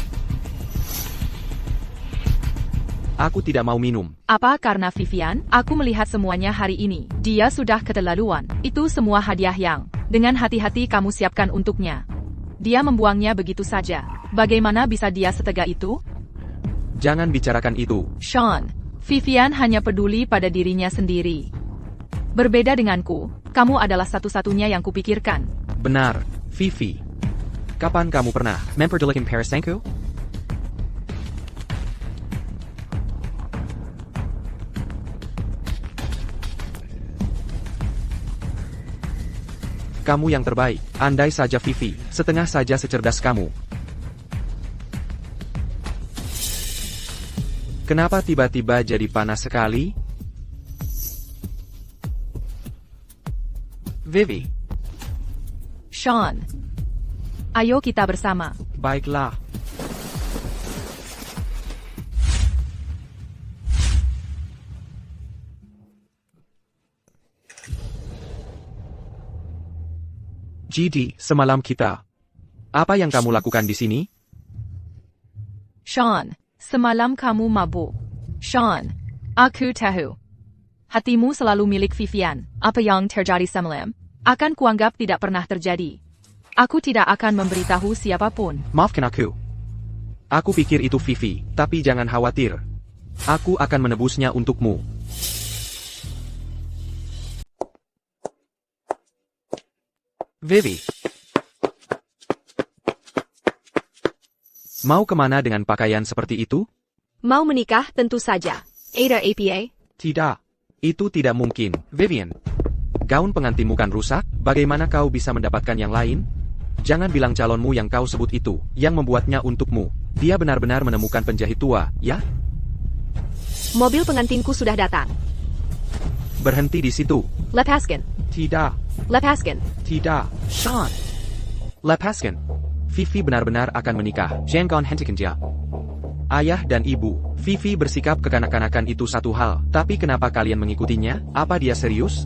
Aku tidak mau minum.
Apa karena Vivian? Aku melihat semuanya hari ini. Dia sudah keterlaluan. Itu semua hadiah yang dengan hati-hati kamu siapkan untuknya. Dia membuangnya begitu saja. Bagaimana bisa dia setega itu?
Jangan bicarakan itu.
Sean, Vivian hanya peduli pada dirinya sendiri. Berbeda denganku, kamu adalah satu-satunya yang kupikirkan.
Benar, Vivi. Kapan kamu pernah memperdulikan Parasenko? Kamu yang terbaik. Andai saja Vivi, setengah saja secerdas kamu. Kenapa tiba-tiba jadi panas sekali? Vivi,
Sean, ayo kita bersama.
baiklah. GD, semalam kita. Apa yang kamu lakukan di sini?
Sean, semalam kamu mabuk. Sean, aku tahu. Hatimu selalu milik Vivian. Apa yang terjadi semalam akan kuanggap tidak pernah terjadi. Aku tidak akan memberitahu siapapun.
Maafkan aku. Aku pikir itu Vivi, tapi jangan khawatir. Aku akan menebusnya untukmu. Vivi. Mau kemana dengan pakaian seperti itu?
Mau menikah tentu saja. Ada APA?
Tidak. Itu tidak mungkin. Vivian. Gaun pengantinmu kan rusak? Bagaimana kau bisa mendapatkan yang lain? Jangan bilang calonmu yang kau sebut itu, yang membuatnya untukmu. Dia benar-benar menemukan penjahit tua, ya?
Mobil pengantinku sudah datang.
Berhenti di situ.
Lepaskan.
Tidak.
Lepaskan.
Tidak. Sean. Lepaskan. Vivi benar-benar akan menikah. Jangan hentikan dia. Ayah dan ibu, Vivi bersikap kekanak-kanakan itu satu hal, tapi kenapa kalian mengikutinya? Apa dia serius?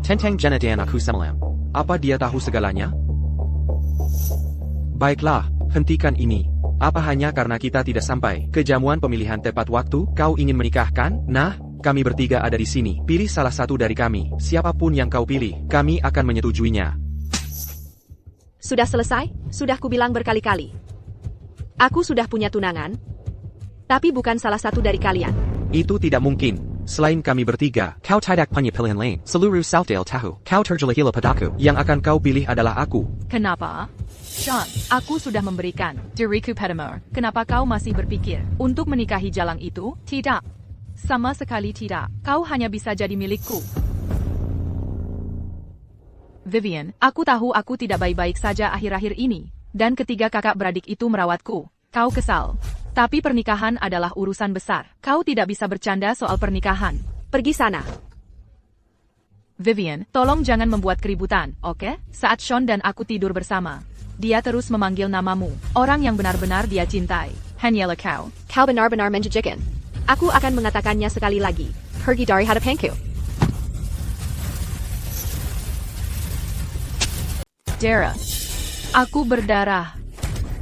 Tentang Jenna dan aku semalam. Apa dia tahu segalanya? Baiklah, hentikan ini. Apa hanya karena kita tidak sampai ke jamuan pemilihan tepat waktu, kau ingin menikahkan? Nah, kami bertiga ada di sini. Pilih salah satu dari kami. Siapapun yang kau pilih, kami akan menyetujuinya.
Sudah selesai? Sudah kubilang berkali-kali. Aku sudah punya tunangan. Tapi bukan salah satu dari kalian.
Itu tidak mungkin. Selain kami bertiga, kau tidak punya pilihan lain. Seluruh Southdale tahu. Kau tergila-gila padaku. Yang akan kau pilih adalah aku.
Kenapa? Sean, aku sudah memberikan diriku padamu. Kenapa kau masih berpikir untuk menikahi jalang itu? Tidak. Sama sekali tidak. Kau hanya bisa jadi milikku. Vivian, aku tahu aku tidak baik-baik saja akhir-akhir ini. Dan ketiga kakak beradik itu merawatku. Kau kesal. Tapi pernikahan adalah urusan besar. Kau tidak bisa bercanda soal pernikahan.
Pergi sana.
Vivian, tolong jangan membuat keributan, oke? Saat Sean dan aku tidur bersama, dia terus memanggil namamu. Orang yang benar-benar dia cintai. Hanyalah kau.
Kau benar-benar menjijikan. Aku akan mengatakannya sekali lagi. Pergi dari hadapanku.
Dara. Aku berdarah.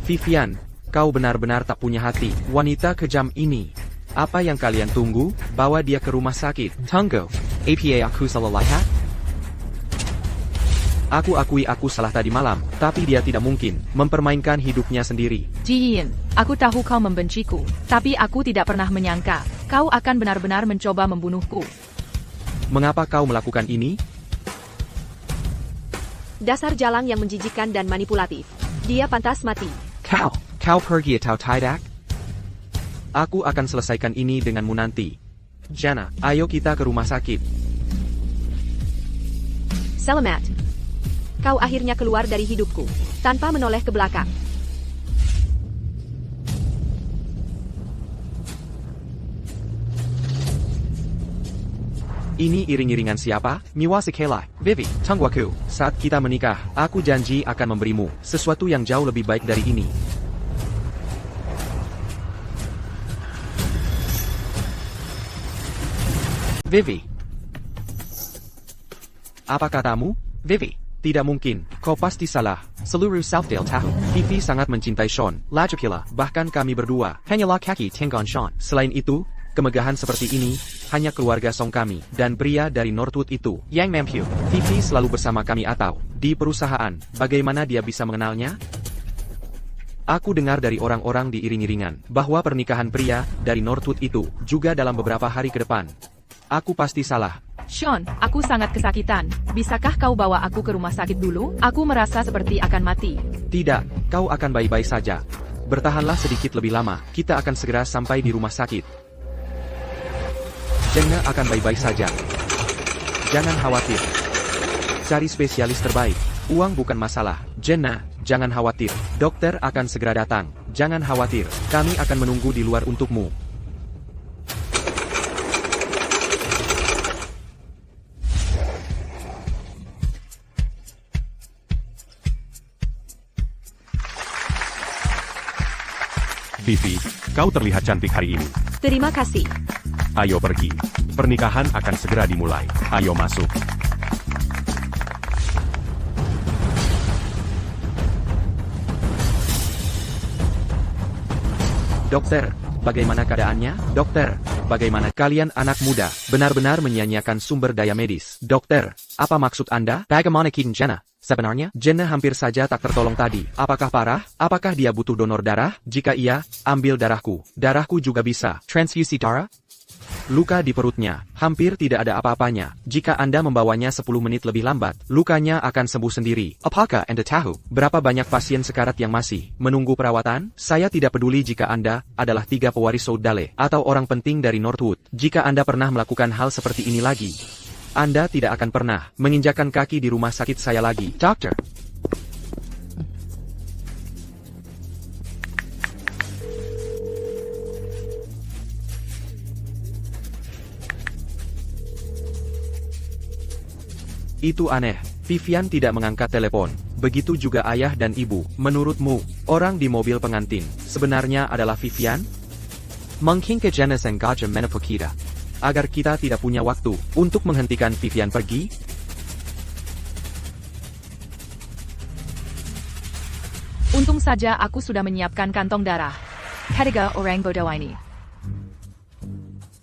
Vivian, kau benar-benar tak punya hati. Wanita kejam ini. Apa yang kalian tunggu? Bawa dia ke rumah sakit. Tunggu. APA aku salah lihat? Aku akui aku salah tadi malam, tapi dia tidak mungkin mempermainkan hidupnya sendiri.
Jiyin, aku tahu kau membenciku, tapi aku tidak pernah menyangka kau akan benar-benar mencoba membunuhku.
Mengapa kau melakukan ini?
Dasar jalang yang menjijikkan dan manipulatif. Dia pantas mati.
Kau pergi atau tidak? Aku akan selesaikan ini denganmu nanti. Jana, ayo kita ke rumah sakit.
Selamat. Kau akhirnya keluar dari hidupku, tanpa menoleh ke belakang.
Ini iring-iringan siapa? Miwa Sekela, Vivi, Tungwaku. Saat kita menikah, aku janji akan memberimu sesuatu yang jauh lebih baik dari ini. Vivi. Apa katamu? Vivi. Tidak mungkin, kau pasti salah. Seluruh Southdale tahu, Vivi sangat mencintai Sean, lagipula, bahkan kami berdua, hanyalah kaki tenggon Sean. Selain itu, kemegahan seperti ini, hanya keluarga Song kami, dan pria dari Northwood itu, Yang Namhyu. Vivi selalu bersama kami atau, di perusahaan, bagaimana dia bisa mengenalnya? Aku dengar dari orang-orang di iring-iringan, bahwa pernikahan pria dari Northwood itu, juga dalam beberapa hari ke depan. Aku pasti salah.
Sean, aku sangat kesakitan. Bisakah kau bawa aku ke rumah sakit dulu? Aku merasa seperti akan mati.
Tidak, kau akan baik-baik saja. Bertahanlah sedikit lebih lama, kita akan segera sampai di rumah sakit. Jenna akan baik-baik saja. Jangan khawatir. Cari spesialis terbaik. Uang bukan masalah. Jenna, jangan khawatir. Dokter akan segera datang. Jangan khawatir. Kami akan menunggu di luar untukmu.
Vivi, kau terlihat cantik hari ini.
Terima kasih.
Ayo pergi. Pernikahan akan segera dimulai. Ayo masuk.
Dokter, bagaimana keadaannya? Dokter, bagaimana kalian anak muda benar-benar menyia-nyiakan sumber daya medis? Dokter, apa maksud Anda? Bagaimana keadaan Jenna? Sebenarnya, Jenna hampir saja tak tertolong tadi. Apakah parah? Apakah dia butuh donor darah? Jika iya, ambil darahku. Darahku juga bisa. Transfusi darah? Luka di perutnya, hampir tidak ada apa-apanya. Jika Anda membawanya 10 menit lebih lambat, lukanya akan sembuh sendiri. Apakah Anda tahu berapa banyak pasien sekarat yang masih menunggu perawatan? Saya tidak peduli jika Anda adalah 3 pewaris Soudale atau orang penting dari Northwood. Jika Anda pernah melakukan hal seperti ini lagi, Anda tidak akan pernah menginjakan kaki di rumah sakit saya lagi. Dokter. Itu aneh. Vivian tidak mengangkat telepon. Begitu juga ayah dan ibu. Menurutmu, orang di mobil pengantin sebenarnya adalah Vivian? Mungkin ke Jenna sengaja menipu kita, agar kita tidak punya waktu untuk menghentikan Vivian pergi?
Untung saja aku sudah menyiapkan kantong darah. Ketiga orang bodoh ini.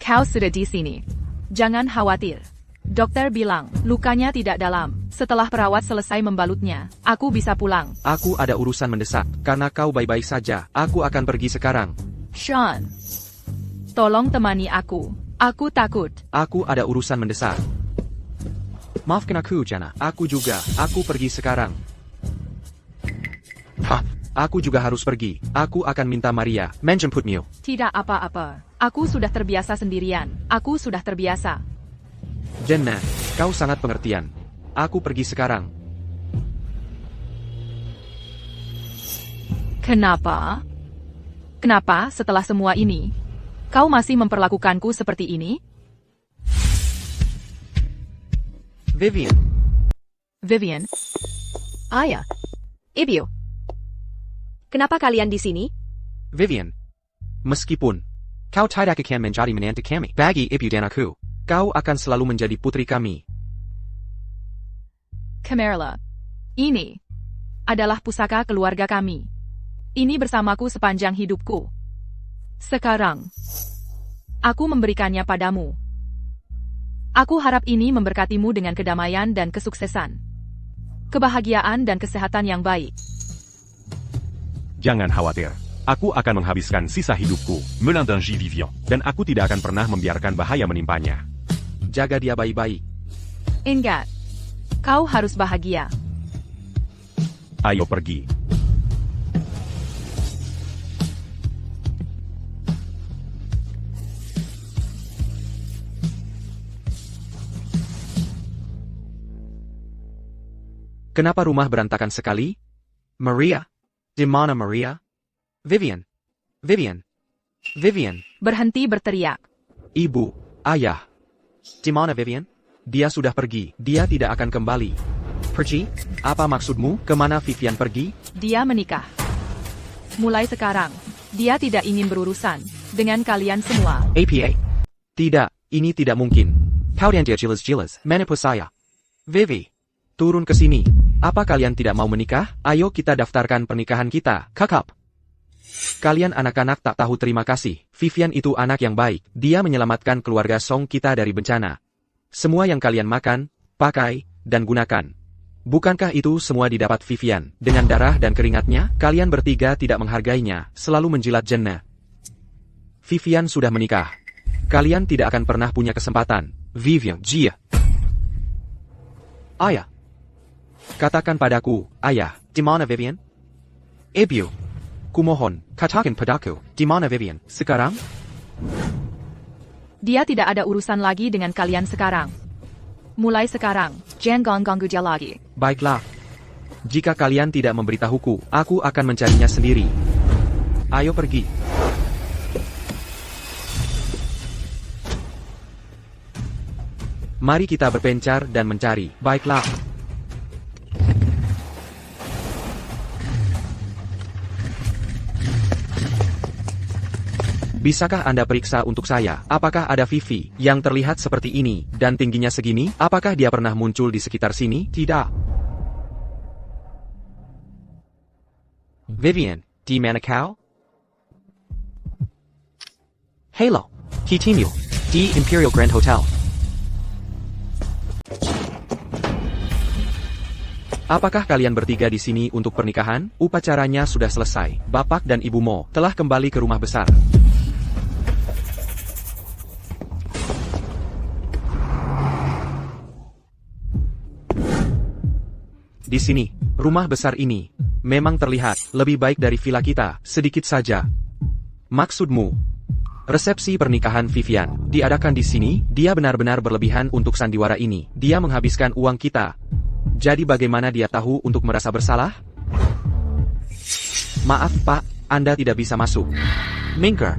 Kau sudah di sini. Jangan khawatir. Dokter bilang, lukanya tidak dalam. Setelah perawat selesai membalutnya, aku bisa pulang.
Aku ada urusan mendesak. Karena kau baik-baik saja, aku akan pergi sekarang.
Sean, tolong temani aku. Aku takut.
Aku ada urusan mendesak. Maafkan aku, Jenna. Aku juga. Aku pergi sekarang. Hah, aku juga harus pergi. Aku akan minta Maria menjemputmu.
Tidak apa-apa. Aku sudah terbiasa sendirian. Aku sudah terbiasa.
Jenna, kau sangat pengertian. Aku pergi sekarang.
Kenapa? Kenapa setelah semua ini, kau masih memperlakukanku seperti ini?
Vivian.
Vivian,
Ayah. Ibu. Kenapa kalian di sini?
Vivian. Meskipun kau tidak akan menjadi menantu kami, bagi ibu dan aku, kau akan selalu menjadi putri kami.
Camarilla, ini adalah pusaka keluarga kami. Ini bersamaku sepanjang hidupku. Sekarang, aku memberikannya padamu. Aku harap ini memberkatimu dengan kedamaian dan kesuksesan. Kebahagiaan dan kesehatan yang baik.
Jangan khawatir. Aku akan menghabiskan sisa hidupku,
Melindingi Vivian.
dan aku tidak akan pernah membiarkan bahaya menimpanya.
Jaga dia baik-baik.
Ingat, kau harus bahagia.
Ayo pergi.
Kenapa rumah berantakan sekali? Maria? Di mana Maria? Vivian? Vivian? Vivian?
Berhenti berteriak.
Ibu, ayah. Di mana Vivian? Dia sudah pergi. Dia tidak akan kembali. Pergi? Apa maksudmu? Kemana Vivian pergi?
Dia menikah. Mulai sekarang, dia tidak ingin berurusan dengan kalian semua.
APA. Tidak, ini tidak mungkin. Kau dan dia jelas-jelas menipu saya. Vivi, turun ke sini. Apa kalian tidak mau menikah? Ayo kita daftarkan pernikahan kita, kakak. Kalian anak-anak tak tahu terima kasih. Vivian itu anak yang baik. Dia menyelamatkan keluarga Song kita dari bencana. Semua yang kalian makan, pakai, dan gunakan. Bukankah itu semua didapat Vivian? Dengan darah dan keringatnya, kalian bertiga tidak menghargainya, selalu menjilat Jenna. Vivian sudah menikah. Kalian tidak akan pernah punya kesempatan. Vivian, Jia. Ayah. Katakan padaku, ayah, di mana Vivian? Ibu. Kumohon, katakan padaku, di mana Vivian? Sekarang?
Dia tidak ada urusan lagi dengan kalian sekarang. Mulai sekarang, jangan ganggu dia lagi.
Baiklah. Jika kalian tidak memberitahuku, aku akan mencarinya sendiri. Ayo pergi. Mari kita berpencar dan mencari. Baiklah. Bisakah Anda periksa untuk saya, apakah ada Vivi yang terlihat seperti ini dan tingginya segini? Apakah dia pernah muncul di sekitar sini? Tidak. Vivian, di mana kau? Halo, Kitimil, di Imperial Grand Hotel. Apakah kalian bertiga di sini untuk pernikahan? Upacaranya sudah selesai. Bapak dan Ibu Mo telah kembali ke rumah besar. Di sini, rumah besar ini, memang terlihat lebih baik dari villa kita, sedikit saja. Maksudmu, resepsi pernikahan Vivian diadakan di sini, dia benar-benar berlebihan untuk sandiwara ini. Dia menghabiskan uang kita. Jadi bagaimana dia tahu untuk merasa bersalah? Maaf Pak, Anda tidak bisa masuk. Minker,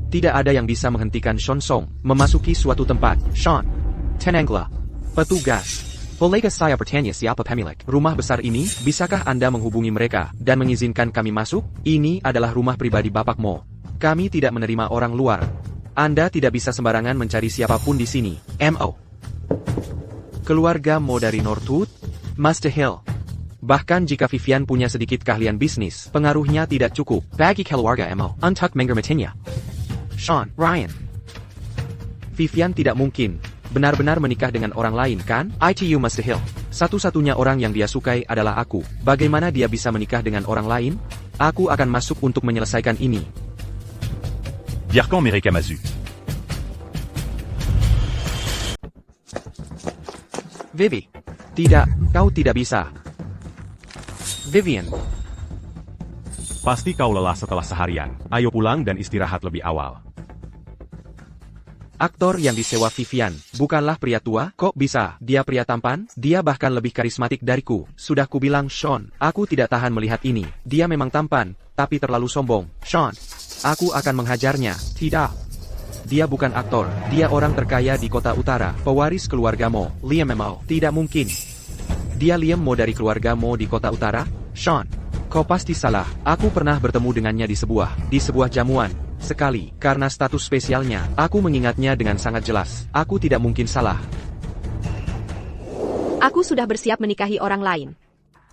tidak ada yang bisa menghentikan Sean Song memasuki suatu tempat. Sean, Tenanglah, petugas. Bolehkah saya bertanya siapa pemilik rumah besar ini? Bisakah Anda menghubungi mereka dan mengizinkan kami masuk? Ini adalah rumah pribadi Bapak Mo. Kami tidak menerima orang luar. Anda tidak bisa sembarangan mencari siapapun di sini. Mo. Keluarga Mo dari Northwood, Master Hill. Bahkan jika Vivian punya sedikit keahlian bisnis, pengaruhnya tidak cukup bagi keluarga Mo untuk menggermetinya. Sean, Ryan. Vivian tidak mungkin benar-benar menikah dengan orang lain kan? ITU Master Hill. Satu-satunya orang yang dia sukai adalah aku. Bagaimana dia bisa menikah dengan orang lain? Aku akan masuk untuk menyelesaikan ini.
Birkan Merekamazu.
Vivi. Tidak, kau tidak bisa. Vivian.
Pasti kau lelah setelah seharian. Ayo pulang dan istirahat lebih awal.
Aktor yang disewa Vivian, bukanlah pria tua, kok bisa? Dia pria tampan, dia bahkan lebih karismatik dariku. Sudah kubilang Sean, aku tidak tahan melihat ini. Dia memang tampan, tapi terlalu sombong. Sean, aku akan menghajarnya. Tidak. Dia bukan aktor, dia orang terkaya di kota utara, pewaris keluarga Mo, Liam Mo. Tidak mungkin. Dia Liam Mo dari keluarga Mo di kota utara? Sean, kau pasti salah. Aku pernah bertemu dengannya di sebuah jamuan. Sekali, karena status spesialnya, aku mengingatnya dengan sangat jelas. Aku tidak mungkin salah.
Aku sudah bersiap menikahi orang lain.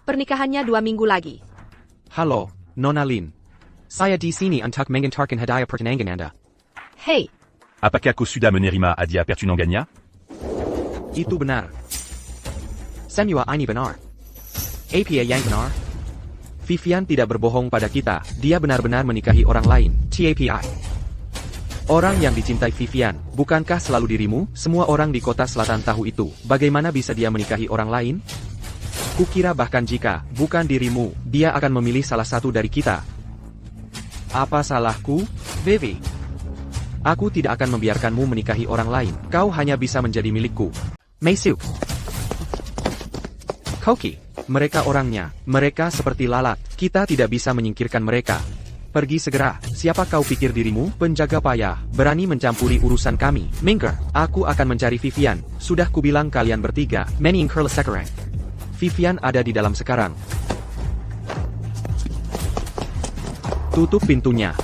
Pernikahannya 2 minggu lagi.
Halo, Nona Lin. Saya di sini untuk mengantarkan hadiah pertunangan Anda.
Hey,
Apakah kau sudah menerima hadiah pertunangannya?
Itu benar. Semua ini benar. Apa yang benar? Vivian tidak berbohong pada kita, dia benar-benar menikahi orang lain, TAPI. Orang yang dicintai Vivian, bukankah selalu dirimu? Semua orang di kota selatan tahu itu, bagaimana bisa dia menikahi orang lain? Kukira bahkan jika, bukan dirimu, dia akan memilih salah satu dari kita. Apa salahku, Vivi? Aku tidak akan membiarkanmu menikahi orang lain, kau hanya bisa menjadi milikku. Meisuk. Koki. Mereka orangnya, mereka seperti lalat. Kita tidak bisa menyingkirkan mereka. Pergi segera. Siapa kau pikir dirimu? Penjaga payah, berani mencampuri urusan kami. Minker, aku akan mencari Vivian. Sudah kubilang kalian bertiga. Meningker sekarang. Vivian ada di dalam sekarang. Tutup pintunya.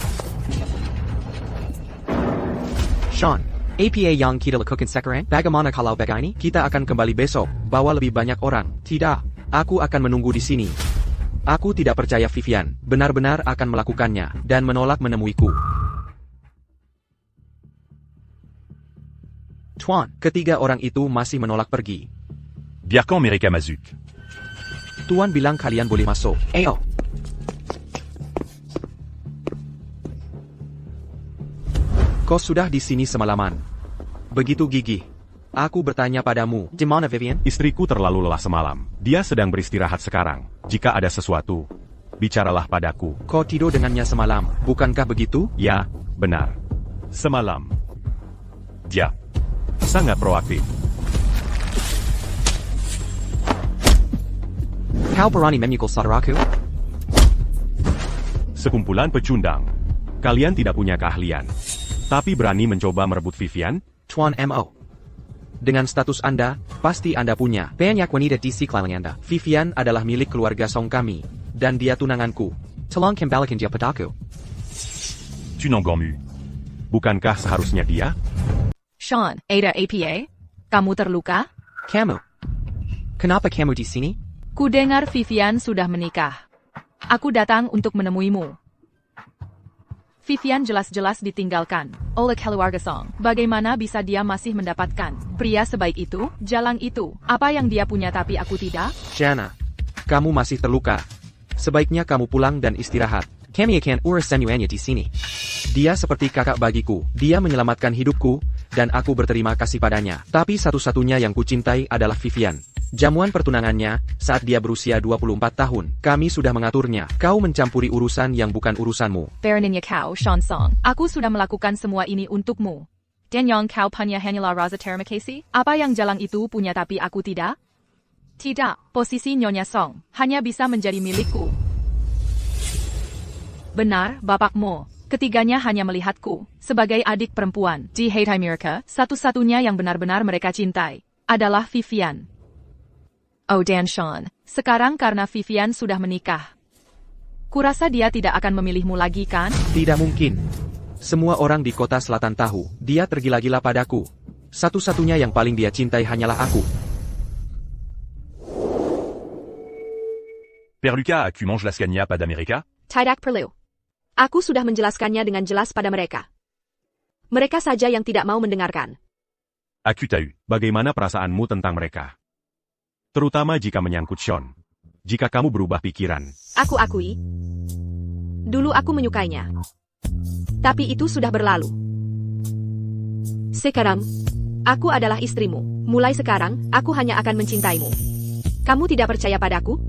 Sean, APA yang kita lakukan sekarang? Bagaimana kalau begini? Kita akan kembali besok. Bawa lebih banyak orang. Tidak. Aku akan menunggu di sini. Aku tidak percaya Vivian benar-benar akan melakukannya dan menolak menemuiku. Tuan, ketiga orang itu masih menolak pergi.
Bierkan mereka masuk.
Tuan bilang kalian boleh masuk. Ayo. Kau sudah di sini semalaman. Begitu gigih. Aku bertanya padamu, di mana Vivian?
Istriku terlalu lelah semalam. Dia sedang beristirahat sekarang. Jika ada sesuatu, bicaralah padaku.
Kau tidur dengannya semalam, bukankah begitu?
Ya, benar. Semalam.
Dia.
Sangat proaktif.
Kau berani memukul saudaraku?
Sekumpulan pecundang. Kalian tidak punya keahlian. Tapi berani mencoba merebut Vivian?
Tuan Mo. Dengan status Anda, pasti Anda punya banyak wanita di sekeliling Anda. Vivian adalah milik keluarga Song kami, dan dia tunanganku. Tolong kembalikan dia padaku.
Tu n'engormu.
Bukankah seharusnya dia?
Sean, Ada APA? Kamu terluka?
Kamu. Kenapa kamu di sini?
Ku dengar Vivian sudah menikah. Aku datang untuk menemuimu. Vivian jelas-jelas ditinggalkan oleh keluarga Song. Bagaimana bisa dia masih mendapatkan pria sebaik itu? Jalang itu, apa yang dia punya tapi aku tidak?
Jana, kamu masih terluka. Sebaiknya kamu pulang dan istirahat. Kami akan urusannya di sini. Dia seperti kakak bagiku. Dia menyelamatkan hidupku, dan aku berterima kasih padanya. Tapi satu-satunya yang kucintai adalah Vivian. Jamuan pertunangannya, saat dia berusia 24 tahun. Kami sudah mengaturnya. Kau mencampuri urusan yang bukan urusanmu.
Baroninnya kau, Sean Song. Aku sudah melakukan semua ini untukmu. Dan yang kau punya hanyalah rasa terima kasih? Apa yang jalang itu punya tapi aku tidak? Tidak, posisi Nyonya Song hanya bisa menjadi milikku. Benar, bapakmu. Ketiganya hanya melihatku sebagai adik perempuan. Di Haiti Amerika, satu-satunya yang benar-benar mereka cintai adalah Vivian. Oh dan Sean, sekarang karena Vivian sudah menikah, kurasa dia tidak akan memilihmu lagi kan?
Tidak mungkin. Semua orang di kota selatan tahu, dia tergila-gila padaku. Satu-satunya yang paling dia cintai hanyalah aku.
Père Lucas, tu manges la scagna pas d'America?
Tidak perlu. Aku sudah menjelaskannya dengan jelas pada mereka. Mereka saja yang tidak mau mendengarkan.
Aku tahu.
Bagaimana perasaanmu tentang mereka? Terutama jika menyangkut Sean. Jika kamu berubah pikiran.
Aku akui. Dulu aku menyukainya. Tapi itu sudah berlalu. Sekarang, aku adalah istrimu. Mulai sekarang, aku hanya akan mencintaimu. Kamu tidak percaya padaku?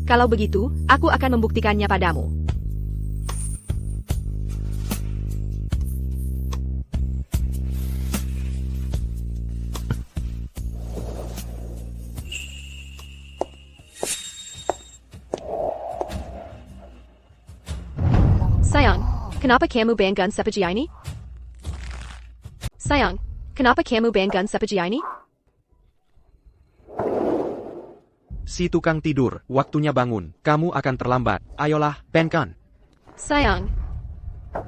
Kalau begitu, aku akan membuktikannya padamu. Sayang, kenapa kamu banggan seperti ini? Sayang, kenapa kamu banggan seperti ini?
Si tukang tidur, waktunya bangun. Kamu akan terlambat. Ayolah, banggan.
Sayang,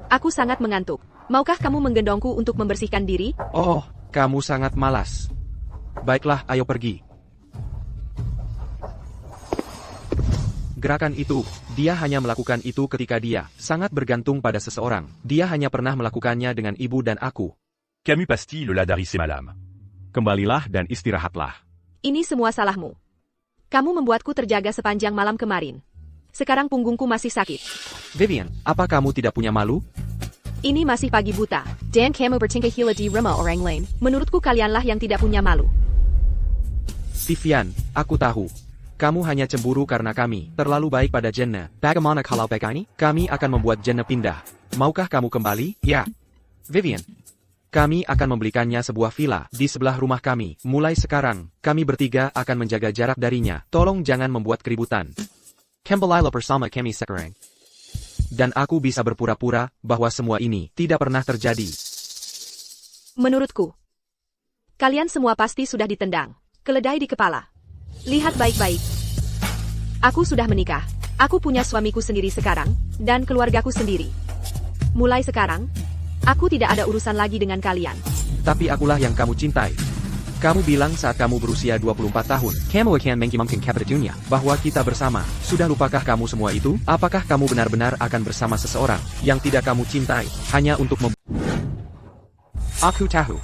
aku sangat mengantuk. Maukah kamu menggendongku untuk membersihkan diri?
Oh, kamu sangat malas. Baiklah, ayo pergi. Gerakan itu, dia hanya melakukan itu ketika dia sangat bergantung pada seseorang. Dia hanya pernah melakukannya dengan ibu dan aku.
Camus pastille la daris malam.
Kembalilah dan istirahatlah.
Ini semua salahmu. Kamu membuatku terjaga sepanjang malam kemarin. Sekarang punggungku masih sakit.
Vivian, apa kamu tidak punya malu?
Ini masih pagi buta. Dan kamu bertingkah gila di rumah orang lain. Menurutku kalianlah yang tidak punya malu.
Vivian, aku tahu. Kamu hanya cemburu karena kami terlalu baik pada Jenna. Bagaimana kalau begini? Kami akan membuat Jenna pindah. Maukah kamu kembali? Ya. Vivian. Kami akan membelikannya sebuah villa di sebelah rumah kami. Mulai sekarang, kami bertiga akan menjaga jarak darinya. Tolong jangan membuat keributan. Kembalilah bersama kami sekarang. Dan aku bisa berpura-pura bahwa semua ini tidak pernah terjadi.
Menurutku, kalian semua pasti sudah ditendang. Keledai di kepala. Lihat baik-baik. Aku sudah menikah. Aku punya suamiku sendiri sekarang, dan keluargaku sendiri. Mulai sekarang, aku tidak ada urusan lagi dengan kalian.
Tapi akulah yang kamu cintai. Kamu bilang saat kamu berusia 24 tahun, kamu akan mengimamkan dunia, bahwa kita bersama. Sudah lupakah kamu semua itu? Apakah kamu benar-benar akan bersama seseorang yang tidak kamu cintai, hanya untuk Aku tahu.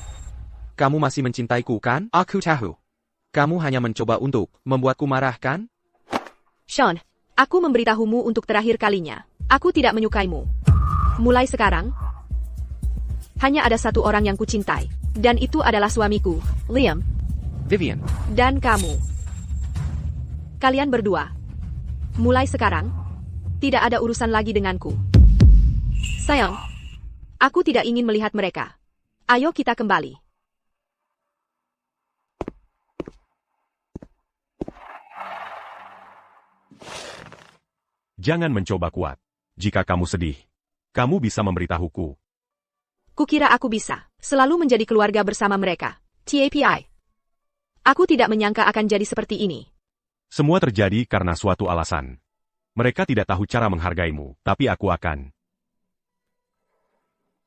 Kamu masih mencintaiku, kan? Aku tahu. Kamu hanya mencoba untuk membuatku marah, kan?
Sean, aku memberitahumu untuk terakhir kalinya. Aku tidak menyukaimu. Mulai sekarang, hanya ada satu orang yang kucintai, dan itu adalah suamiku, Liam,
Vivian.
dan kamu. Kalian berdua. Mulai sekarang, tidak ada urusan lagi denganku. Sayang, aku tidak ingin melihat mereka. Ayo kita kembali.
Jangan mencoba kuat. Jika kamu sedih, kamu bisa memberitahuku.
Kukira aku bisa selalu menjadi keluarga bersama mereka. TAPI. Aku tidak menyangka akan jadi seperti ini.
Semua terjadi karena suatu alasan. Mereka tidak tahu cara menghargaimu, tapi aku akan.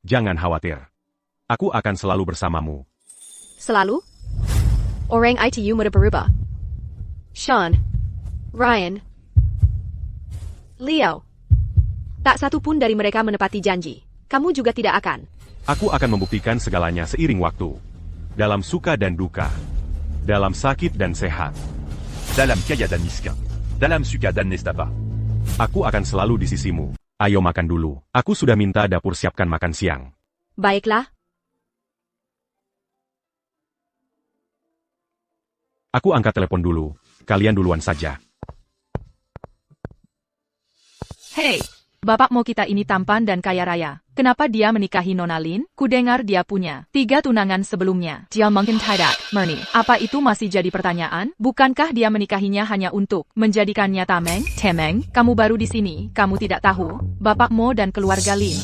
Jangan khawatir. Aku akan selalu bersamamu.
Selalu? Orang itu mudah berubah. Sean. Ryan. Leo. Tak satu pun dari mereka menepati janji. Kamu juga tidak akan.
Aku akan membuktikan segalanya seiring waktu. Dalam suka dan duka. Dalam sakit dan sehat.
Dalam kaya dan miskin. Dalam suka dan nestapa.
Aku akan selalu di sisimu. Ayo makan dulu. Aku sudah minta dapur siapkan makan siang.
Baiklah.
Aku angkat telepon dulu. Kalian duluan saja.
Hei, bapak mau kita ini tampan dan kaya raya. Kenapa dia menikahi Nona Lin? Kudengar dia punya 3 tunangan sebelumnya. Dia mungkin tidak, Murni. Apa itu masih jadi pertanyaan? Bukankah dia menikahinya hanya untuk menjadikannya tameng? Temeng, kamu baru di sini. Kamu tidak tahu. Bapak Mo dan keluarga Lin.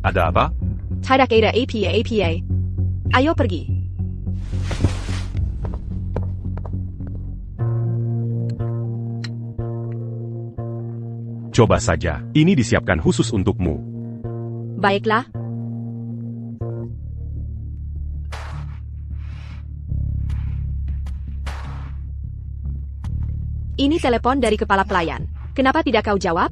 Ada apa?
Tidak ada APA. Ayo pergi.
Coba saja, ini disiapkan khusus untukmu.
Baiklah. Ini telepon dari kepala pelayan. Kenapa tidak kau jawab?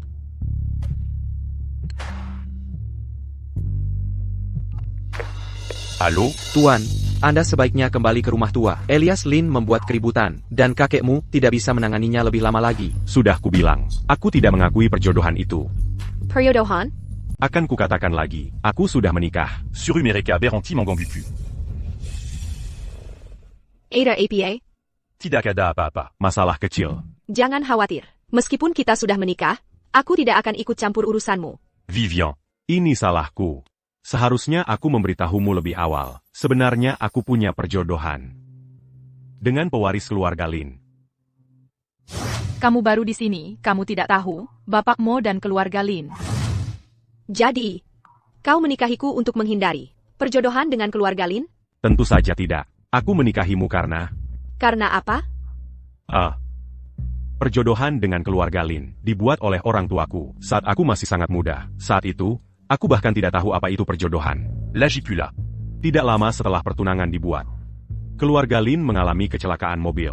Halo?
Tuan, Anda sebaiknya kembali ke rumah tua. Elias Lin membuat keributan, dan kakekmu tidak bisa menanganinya lebih lama lagi.
Sudah kubilang, aku tidak mengakui perjodohan itu.
Peryodohan?
Akan kukatakan lagi, aku sudah menikah.
Sur Mereka Beranti Mangangbuku.
Ada APA?
Tidak ada apa-apa.
Masalah kecil.
Jangan khawatir. Meskipun kita sudah menikah, aku tidak akan ikut campur urusanmu.
Vivian.
Ini salahku. Seharusnya aku memberitahumu lebih awal. Sebenarnya aku punya perjodohan dengan pewaris keluarga Lin.
Kamu baru di sini, kamu tidak tahu, Bapak Mo dan keluarga Lin.
Jadi, kau menikahiku untuk menghindari perjodohan dengan keluarga Lin?
Tentu saja tidak. Aku menikahimu karena...
Karena apa?
Perjodohan dengan keluarga Lin dibuat oleh orang tuaku saat aku masih sangat muda. Saat itu, aku bahkan tidak tahu apa itu perjodohan.
Lagipula.
Tidak lama setelah pertunangan dibuat, keluarga Lin mengalami kecelakaan mobil.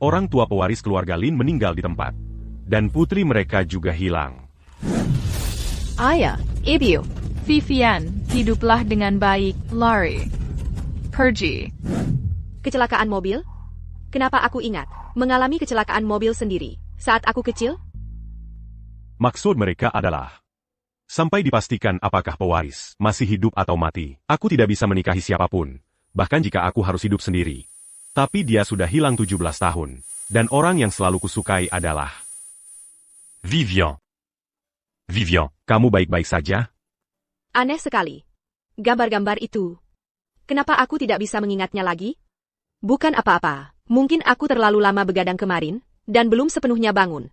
Orang tua pewaris keluarga Lin meninggal di tempat. Dan putri mereka juga hilang.
Ayah, ibu.
Vivian, hiduplah dengan baik, Larry. Pergi.
Kecelakaan mobil? Kenapa aku ingat mengalami kecelakaan mobil sendiri saat aku kecil?
Maksud mereka adalah sampai dipastikan apakah pewaris masih hidup atau mati. Aku tidak bisa menikahi siapapun, bahkan jika aku harus hidup sendiri. Tapi dia sudah hilang 17 tahun, dan orang yang selalu kusukai adalah
Vivian. Vivian,
Kamu baik-baik saja?
Aneh sekali. Gambar-gambar itu. Kenapa aku tidak bisa mengingatnya lagi? Bukan apa-apa. Mungkin aku terlalu lama begadang kemarin, dan belum sepenuhnya bangun.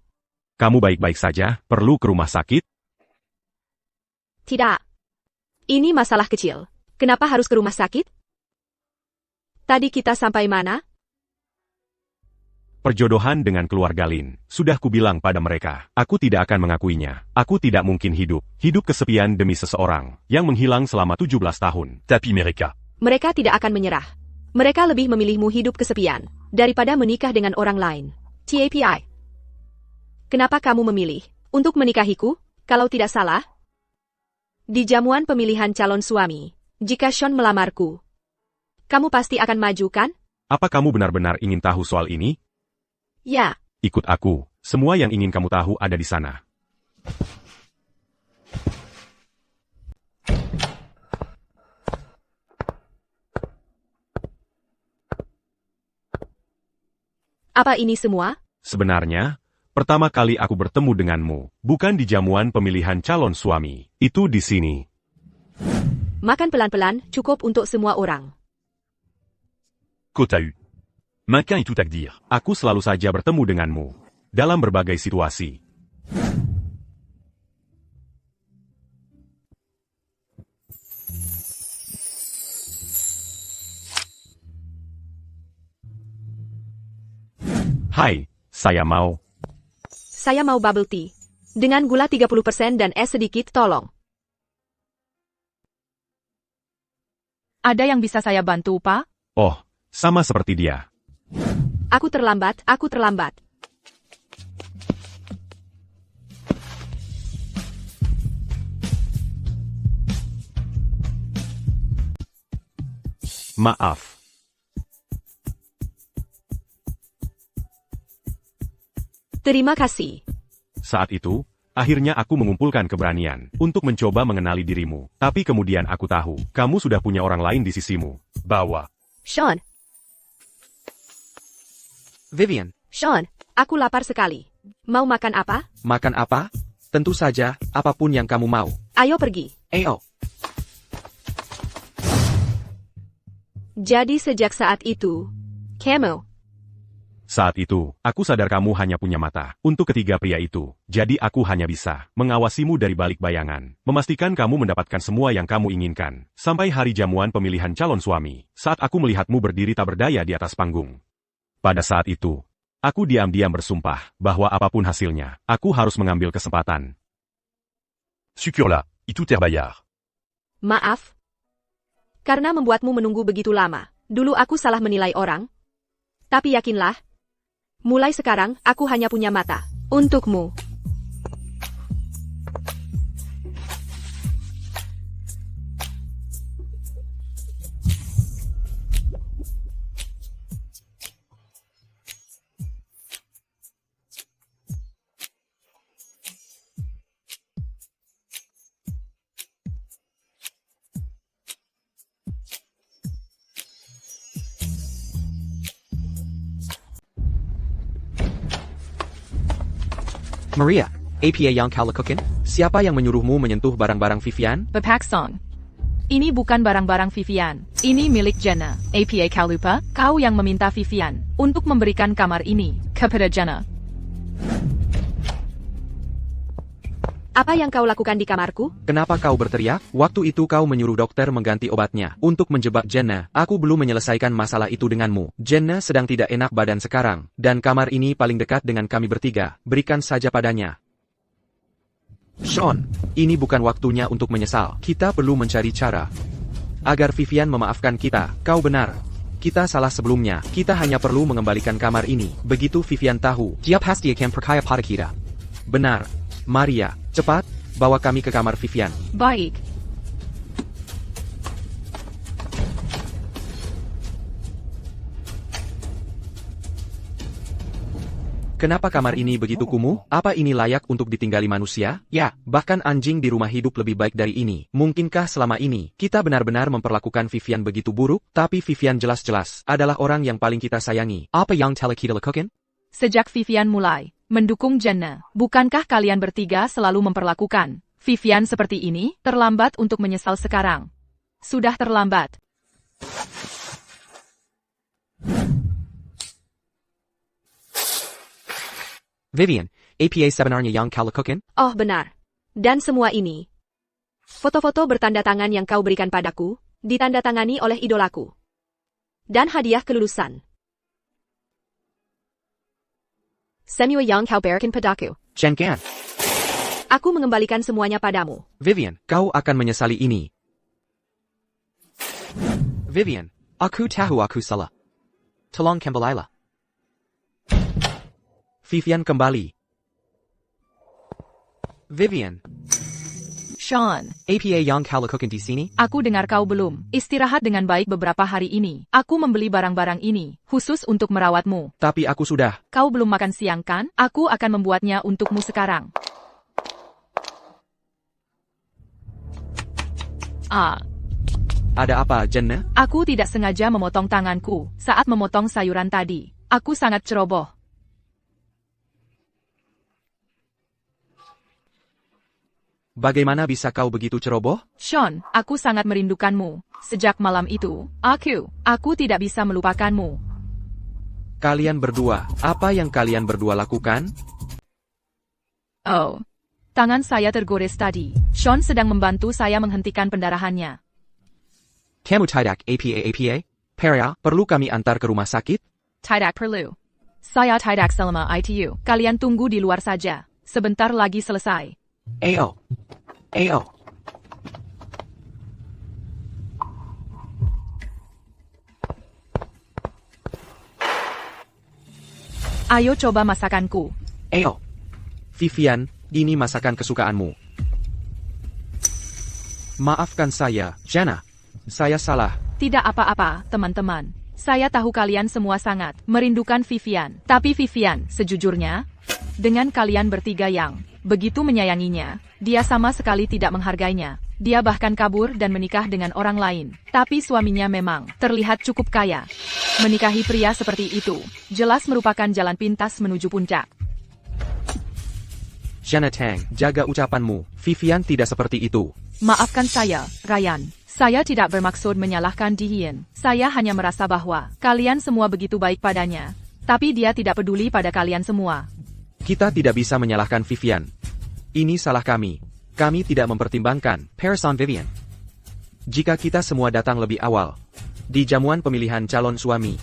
Kamu baik-baik saja? Perlu ke rumah sakit?
Tidak. Ini masalah kecil. Kenapa harus ke rumah sakit? Tadi kita sampai mana?
Perjodohan dengan keluarga Lin. Sudah kubilang pada mereka, aku tidak akan mengakuinya. Aku tidak mungkin hidup kesepian demi seseorang yang menghilang selama 17 tahun.
Tapi mereka.
Mereka tidak akan menyerah. Mereka lebih memilihmu hidup kesepian, daripada menikah dengan orang lain. TAPI. Kenapa kamu memilih untuk menikahiku, kalau tidak salah? Di jamuan pemilihan calon suami, jika Sean melamarku, kamu pasti akan maju, kan?
Apa kamu benar-benar ingin tahu soal ini?
Ya.
Ikut aku. Semua yang ingin kamu tahu ada di sana.
Apa ini semua?
Sebenarnya, pertama kali aku bertemu denganmu, bukan di jamuan pemilihan calon suami. Itu di sini.
Makan pelan-pelan, cukup untuk semua orang.
Côte à U. Mannequin et tout à dire.
Aku selalu saja bertemu denganmu. Dalam berbagai situasi. Hai, saya mau.
Saya mau bubble tea. Dengan gula 30% dan es sedikit, tolong.
Ada yang bisa saya bantu, Pak?
Oh, sama seperti dia.
Aku terlambat, aku terlambat.
Maaf.
Terima kasih.
Saat itu, akhirnya aku mengumpulkan keberanian untuk mencoba mengenali dirimu. Tapi kemudian aku tahu, kamu sudah punya orang lain di sisimu. Bawa.
Sean,
Vivian,
Sean, aku lapar sekali. Mau makan apa?
makan apa? Tentu saja, apapun yang kamu mau.
Ayo pergi.
Ayo.
Jadi sejak saat itu, kamu.
Saat itu, aku sadar kamu hanya punya mata untuk ketiga pria itu. Jadi aku hanya bisa mengawasimu dari balik bayangan, memastikan kamu mendapatkan semua yang kamu inginkan. Sampai hari jamuan pemilihan calon suami, saat aku melihatmu berdiri tak berdaya di atas panggung. Pada saat itu, aku diam-diam bersumpah bahwa apapun hasilnya, aku harus mengambil kesempatan.
Sucurla, et tout Bayard.
Maaf. Karena membuatmu menunggu begitu lama. Dulu aku salah menilai orang. Tapi yakinlah, mulai sekarang aku hanya punya mata untukmu.
Maria, APA yang kau lakukan? Siapa yang menyuruhmu menyentuh barang-barang Vivian?
Bapak Song. Ini bukan barang-barang Vivian. Ini milik Jenna. APA kau lupa? Kau yang meminta Vivian untuk memberikan kamar ini kepada Jenna.
Apa yang kau lakukan di kamarku?
Kenapa kau berteriak? Waktu itu kau menyuruh dokter mengganti obatnya untuk menjebak Jenna. Aku belum menyelesaikan masalah itu denganmu. Jenna sedang tidak enak badan sekarang, dan kamar ini paling dekat dengan kami bertiga. Berikan saja padanya. Sean, ini bukan waktunya untuk menyesal. Kita perlu mencari cara agar Vivian memaafkan kita. Kau benar. Kita salah sebelumnya. Kita hanya perlu mengembalikan kamar ini. Begitu Vivian tahu, dia pasti akan percaya pada kita. Benar. Maria, cepat, bawa kami ke kamar Vivian.
Baik.
Kenapa kamar ini begitu kumuh? Apa ini layak untuk ditinggali manusia? Ya, bahkan anjing di rumah hidup lebih baik dari ini. Mungkinkah selama ini, kita benar-benar memperlakukan Vivian begitu buruk? Tapi Vivian jelas-jelas adalah orang yang paling kita sayangi. Apa yang telah kita lakukan?
Sejak Vivian mulai Mendukung Jenna. Bukankah kalian bertiga selalu memperlakukan Vivian seperti ini? Terlambat untuk menyesal sekarang. Sudah terlambat.
Vivian, APA sebenarnya yang kau lakukan?
Oh benar. Dan semua ini. Foto-foto bertanda tangan yang kau berikan padaku, ditandatangani oleh idolaku. Dan hadiah kelulusan. Semua yang kau berikan padaku.
Chen Gan.
Aku mengembalikan semuanya padamu.
Vivian, kau akan menyesali ini. Vivian, aku tahu aku salah. Tolong kembalilah. Vivian kembali. Vivian,
Sean,
APA yang kau lakukan di sini?
aku dengar kau belum istirahat dengan baik beberapa hari ini. Aku membeli barang-barang ini khusus untuk merawatmu.
Tapi aku sudah.
Kau belum makan siang kan? Aku akan membuatnya untukmu sekarang.
Ada apa, Jenna?
Aku tidak sengaja memotong tanganku saat memotong sayuran tadi. Aku sangat ceroboh.
Bagaimana bisa kau begitu ceroboh?
Sean, aku sangat merindukanmu. Sejak malam itu, aku tidak bisa melupakanmu.
Kalian berdua, apa yang kalian berdua lakukan?
Oh, tangan saya tergores tadi. Sean sedang membantu saya menghentikan pendarahannya.
Kamu tidak APA? Peria, perlu kami antar ke rumah sakit?
Tidak perlu. Saya tidak selama ITU. Kalian tunggu di luar saja. Sebentar lagi selesai.
Ayo.
Ayo coba masakanku.
Ayo. Vivian, ini masakan kesukaanmu. Maafkan saya, Jenna. Saya salah.
Tidak apa-apa, teman-teman. Saya tahu kalian semua sangat merindukan Vivian. Tapi Vivian, sejujurnya, dengan kalian bertiga yang begitu menyayanginya, dia sama sekali tidak menghargainya. Dia bahkan kabur dan menikah dengan orang lain. Tapi suaminya memang terlihat cukup kaya. Menikahi pria seperti itu, jelas merupakan jalan pintas menuju puncak.
Jenna Tang, jaga ucapanmu. Vivian tidak seperti itu.
Maafkan saya, Ryan. Saya tidak bermaksud menyalahkan Dihian. Saya hanya merasa bahwa kalian semua begitu baik padanya. Tapi dia tidak peduli pada kalian semua.
Kita tidak bisa menyalahkan Vivian. Ini salah kami. Kami tidak mempertimbangkan Person Vivian. Jika kita semua datang lebih awal di jamuan pemilihan calon suami,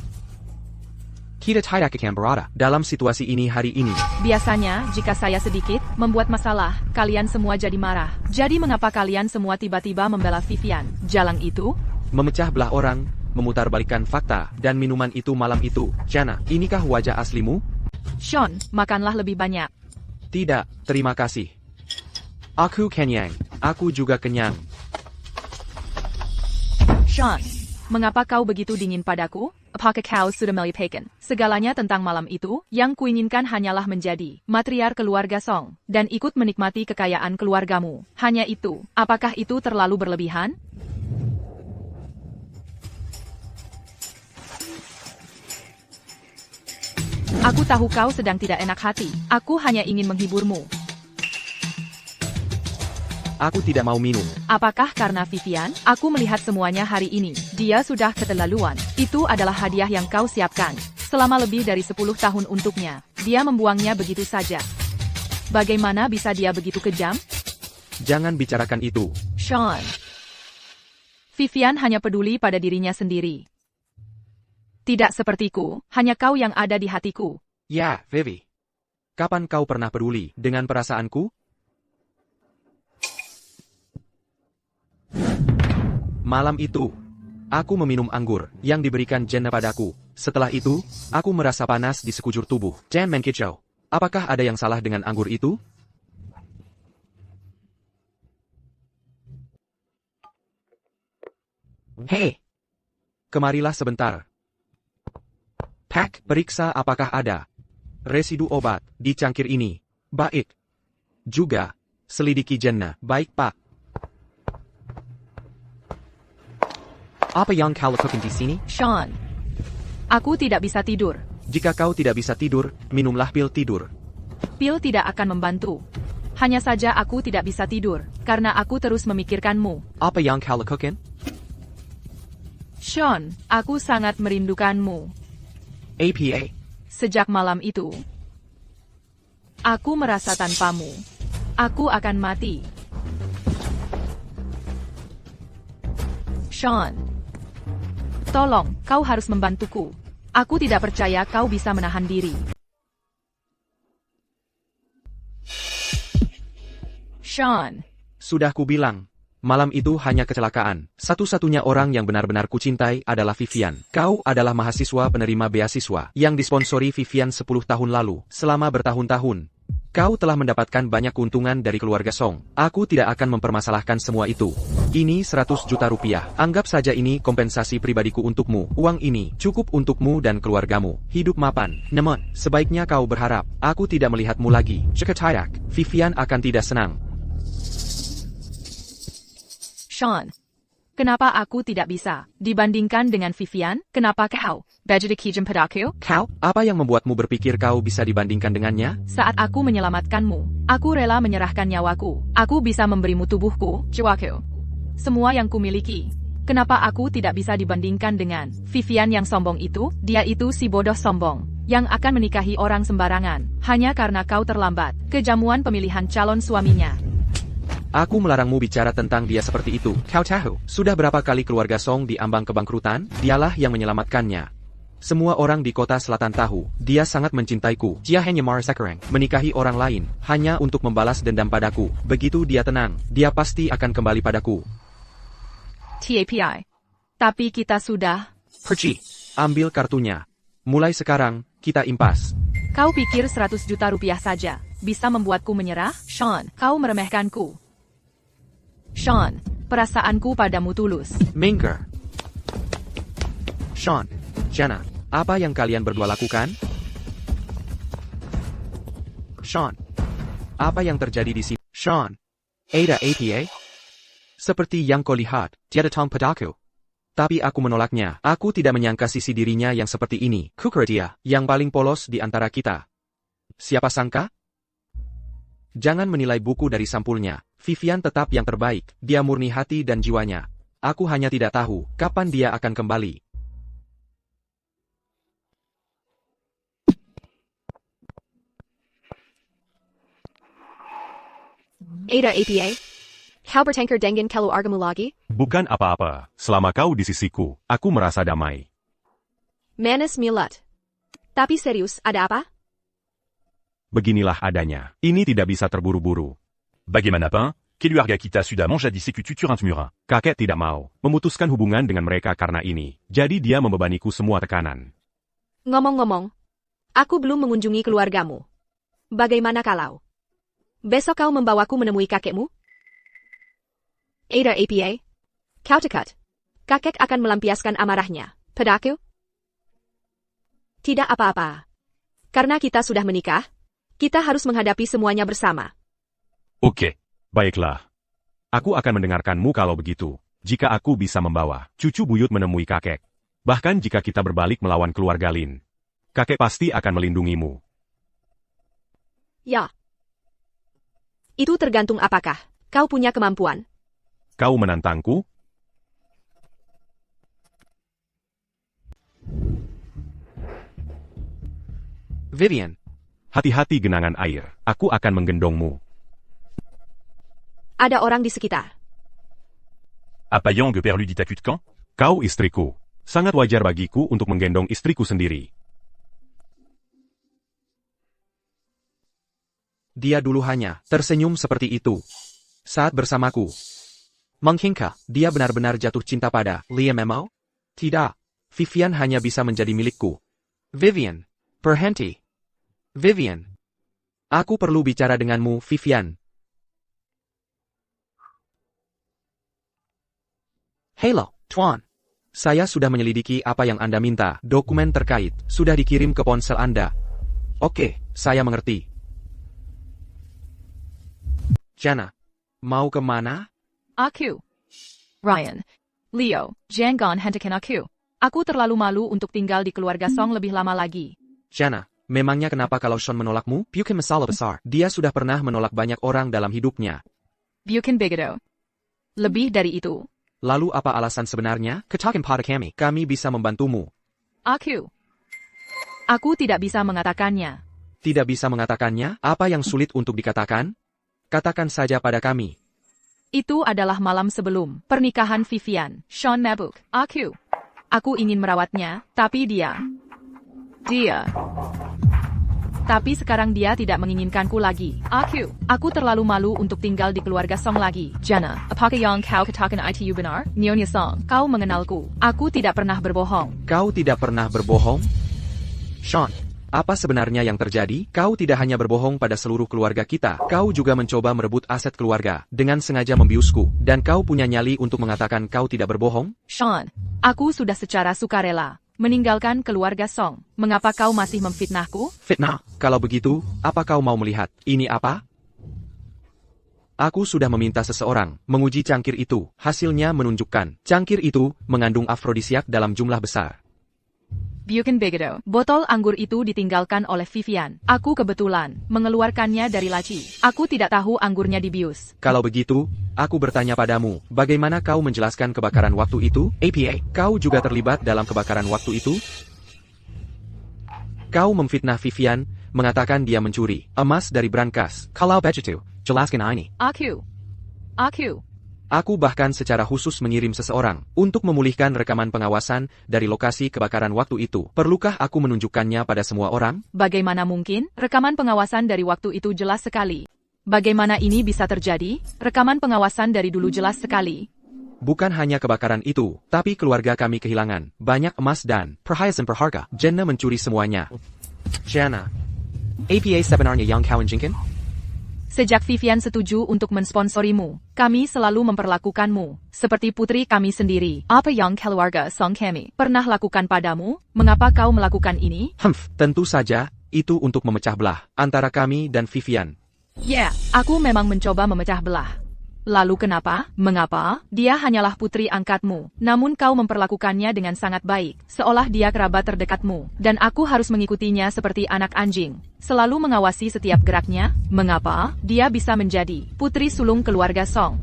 kita tidak akan berada dalam situasi ini hari ini.
Biasanya, jika saya sedikit membuat masalah, kalian semua jadi marah. Jadi mengapa kalian semua tiba-tiba membela Vivian? Jalan itu?
Memecah belah orang, memutarbalikkan fakta, dan minuman itu malam itu. Jenna, inikah wajah aslimu?
Sean, makanlah lebih banyak.
Tidak, terima kasih. Aku kenyang. Aku juga kenyang.
Sean, mengapa kau begitu dingin padaku? Apakah kau sudah melihatkan segalanya tentang malam itu? Yang kuinginkan hanyalah menjadi matriark keluarga Song, dan ikut menikmati kekayaan keluargamu. Hanya itu. Apakah itu terlalu berlebihan? Aku tahu kau sedang tidak enak hati. Aku hanya ingin menghiburmu.
Aku tidak mau minum.
Apakah karena Vivian? Aku melihat semuanya hari ini. Dia sudah keterlaluan. Itu adalah hadiah yang kau siapkan. Selama lebih dari 10 tahun untuknya. Dia membuangnya begitu saja. Bagaimana bisa dia begitu kejam?
Jangan bicarakan itu.
Sean. Vivian hanya peduli pada dirinya sendiri. Tidak sepertiku, hanya kau yang ada di hatiku.
Ya, Vivi. Kapan kau pernah peduli dengan perasaanku? Malam itu, aku meminum anggur yang diberikan Jenna padaku. Setelah itu, aku merasa panas di sekujur tubuh. Jan Menkicau, apakah ada yang salah dengan anggur itu? Hei, kemarilah sebentar. Pak, periksa apakah ada residu obat di cangkir ini. Baik. Juga, selidiki Jenna. Baik, Pak. Apa yang kau lakukan di sini?
Sean. Aku tidak bisa tidur.
Jika kau tidak bisa tidur, minumlah pil tidur.
Pil tidak akan membantu. Hanya saja aku tidak bisa tidur, karena aku terus memikirkanmu.
Apa yang kau lakukan?
Sean, aku sangat merindukanmu.
APA.
Sejak malam itu, aku merasa tanpamu, aku akan mati. Sean, tolong, kau harus membantuku. Aku tidak percaya kau bisa menahan diri. Sean,
Sudah kubilang. Malam itu hanya kecelakaan. Satu-satunya orang yang benar-benar kucintai adalah Vivian. Kau adalah mahasiswa penerima beasiswa yang disponsori Vivian 10 tahun lalu, selama bertahun-tahun. Kau telah mendapatkan banyak keuntungan dari keluarga Song. Aku tidak akan mempermasalahkan semua itu. Ini 100 juta rupiah. Anggap saja ini kompensasi pribadiku untukmu. Uang ini cukup untukmu dan keluargamu. Hidup mapan. Namun, sebaiknya kau berharap. Aku tidak melihatmu lagi. Jika tidak, Vivian akan tidak senang.
Sean, kenapa aku tidak bisa dibandingkan dengan Vivian? Kenapa kau baju kijem padaku?
Kau, apa yang membuatmu berpikir kau bisa dibandingkan dengannya?
Saat aku menyelamatkanmu, aku rela menyerahkan nyawaku. Aku bisa memberimu tubuhku, jiwaku, semua yang kumiliki. Kenapa aku tidak bisa dibandingkan dengan Vivian yang sombong itu? Dia itu si bodoh sombong, yang akan menikahi orang sembarangan, hanya karena kau terlambat. Kejamuan pemilihan calon suaminya.
Aku melarangmu bicara tentang dia seperti itu. Kau tahu, sudah berapa kali keluarga Song diambang kebangkrutan? Dialah yang menyelamatkannya. Semua orang di kota selatan tahu, dia sangat mencintaiku. Dia hanya marah sekarang, menikahi orang lain, hanya untuk membalas dendam padaku. Begitu dia tenang, dia pasti akan kembali padaku.
TAPI. Tapi kita sudah...
Pergi, ambil kartunya. Mulai sekarang, kita impas.
Kau pikir 100 juta rupiah saja bisa membuatku menyerah? Sean, kau meremehkanku. Sean, perasaanku padamu tulus.
Minker. Sean, Jana, apa yang kalian berdua lakukan? Sean, apa yang terjadi di sini? Sean, Ada APA? Seperti yang kau lihat, tiada tong padaku. Tapi aku menolaknya. Aku tidak menyangka sisi dirinya yang seperti ini. Kukira dia, yang paling polos di antara kita. Siapa sangka? Jangan menilai buku dari sampulnya. Vivian tetap yang terbaik. Dia murni hati dan jiwanya. Aku hanya tidak tahu kapan dia akan kembali.
Ada APA? Kau bertengkar dengan keluargamu lagi?
Bukan apa-apa. Selama kau di sisiku, aku merasa damai.
Manis milat. Tapi serius, ada apa?
Beginilah adanya. Ini tidak bisa terburu-buru.
Bagaimanapun, keluarga kita sudah menjadi sekutu Turantmurin.
Kakek tidak mau memutuskan hubungan dengan mereka karena ini. Jadi dia membebaniku semua tekanan.
Ngomong-ngomong, aku belum mengunjungi keluargamu. Bagaimana kalau besok kau membawaku menemui kakekmu? Ada APA? Kau dekat. Kakek akan melampiaskan amarahnya padaku? Tidak apa-apa. Karena kita sudah menikah, kita harus menghadapi semuanya bersama.
Ok.
Baiklah. Aku akan mendengarkanmu kalau begitu. Jika aku bisa membawa cucu buyut menemui kakek. Bahkan jika kita berbalik melawan keluarga Lin. Kakek pasti akan melindungimu.
Ya. Itu tergantung apakah kau punya kemampuan.
Kau menantangku?
Vivian.
Hati-hati genangan air. Aku akan menggendongmu.
Ada orang di sekitar.
Apa yang perlu ditakutkan?
Kau istriku. Sangat wajar bagiku untuk menggendong istriku sendiri.
Dia dulu hanya tersenyum seperti itu. Saat bersamaku. Menghingga, dia benar-benar jatuh cinta pada Liam Emo? Tidak. Vivian hanya bisa menjadi milikku. Vivian. Berhenti. Vivian. Aku perlu bicara denganmu, Vivian. Halo, Tuan. Saya sudah menyelidiki apa yang Anda minta. Dokumen terkait sudah dikirim ke ponsel Anda. Oke, saya mengerti. Jana, mau kemana?
Aku. Ryan. Leo, jangan hentikan aku. Aku terlalu malu untuk tinggal di keluarga Song lebih lama lagi.
Jana, Memangnya kenapa kalau Sean menolakmu? Bukan masalah besar. Dia sudah pernah menolak banyak orang dalam hidupnya.
Bukan begitu. Lebih dari itu.
Lalu apa alasan sebenarnya? Katakan pada kami. Kami bisa membantumu.
Aku tidak bisa mengatakannya.
Tidak bisa mengatakannya? Apa yang sulit untuk dikatakan? Katakan saja pada kami.
Itu adalah malam sebelum pernikahan Vivian, Sean mabuk. Aku ingin merawatnya, tapi Tapi sekarang dia tidak menginginkanku lagi. Aku terlalu malu untuk tinggal di keluarga Song lagi. Jana, apakah yang kau katakan itu benar? Nyonya Song, kau mengenalku. Aku tidak pernah berbohong.
Kau tidak pernah berbohong? Sean, apa sebenarnya yang terjadi? Kau tidak hanya berbohong pada seluruh keluarga kita, kau juga mencoba merebut aset keluarga, dengan sengaja membiusku, dan kau punya nyali untuk mengatakan kau tidak berbohong?
Sean, aku sudah secara sukarela meninggalkan keluarga Song. Mengapa kau masih memfitnahku?
Fitnah. Kalau begitu, apa kau mau melihat? Ini apa? Aku sudah meminta seseorang menguji cangkir itu. Hasilnya menunjukkan cangkir itu mengandung afrodisiak dalam jumlah besar.
Bukan begitu. Botol anggur itu ditinggalkan oleh Vivian. Aku kebetulan mengeluarkannya dari laci. Aku tidak tahu anggurnya dibius.
Kalau begitu, aku bertanya padamu, bagaimana kau menjelaskan kebakaran waktu itu? APA, kau juga terlibat dalam kebakaran waktu itu? Kau memfitnah Vivian, mengatakan dia mencuri emas dari brankas. Kalau begitu, jelaskan ini. Aku bahkan secara khusus mengirim seseorang untuk memulihkan rekaman pengawasan dari lokasi kebakaran waktu itu. Perlukah aku menunjukkannya pada semua orang?
Bagaimana mungkin? Rekaman pengawasan dari waktu itu jelas sekali. Bagaimana ini bisa terjadi? Rekaman pengawasan dari dulu jelas sekali.
Bukan hanya kebakaran itu, tapi keluarga kami kehilangan banyak emas dan perhiasan berharga. Jenna mencuri semuanya. Jana, APA sebenarnya yang kau inginkan?
Sejak Vivian setuju untuk mensponsorimu, kami selalu memperlakukanmu seperti putri kami sendiri. Apa yang keluarga Song kami pernah lakukan padamu? Mengapa kau melakukan ini?
Tentu saja, itu untuk memecah belah antara kami dan Vivian.
Aku memang mencoba memecah belah. Lalu kenapa? Mengapa? Dia hanyalah putri angkatmu, namun kau memperlakukannya dengan sangat baik, seolah dia kerabat terdekatmu, dan aku harus mengikutinya seperti anak anjing, selalu mengawasi setiap geraknya. Mengapa? Dia bisa menjadi putri sulung keluarga Song.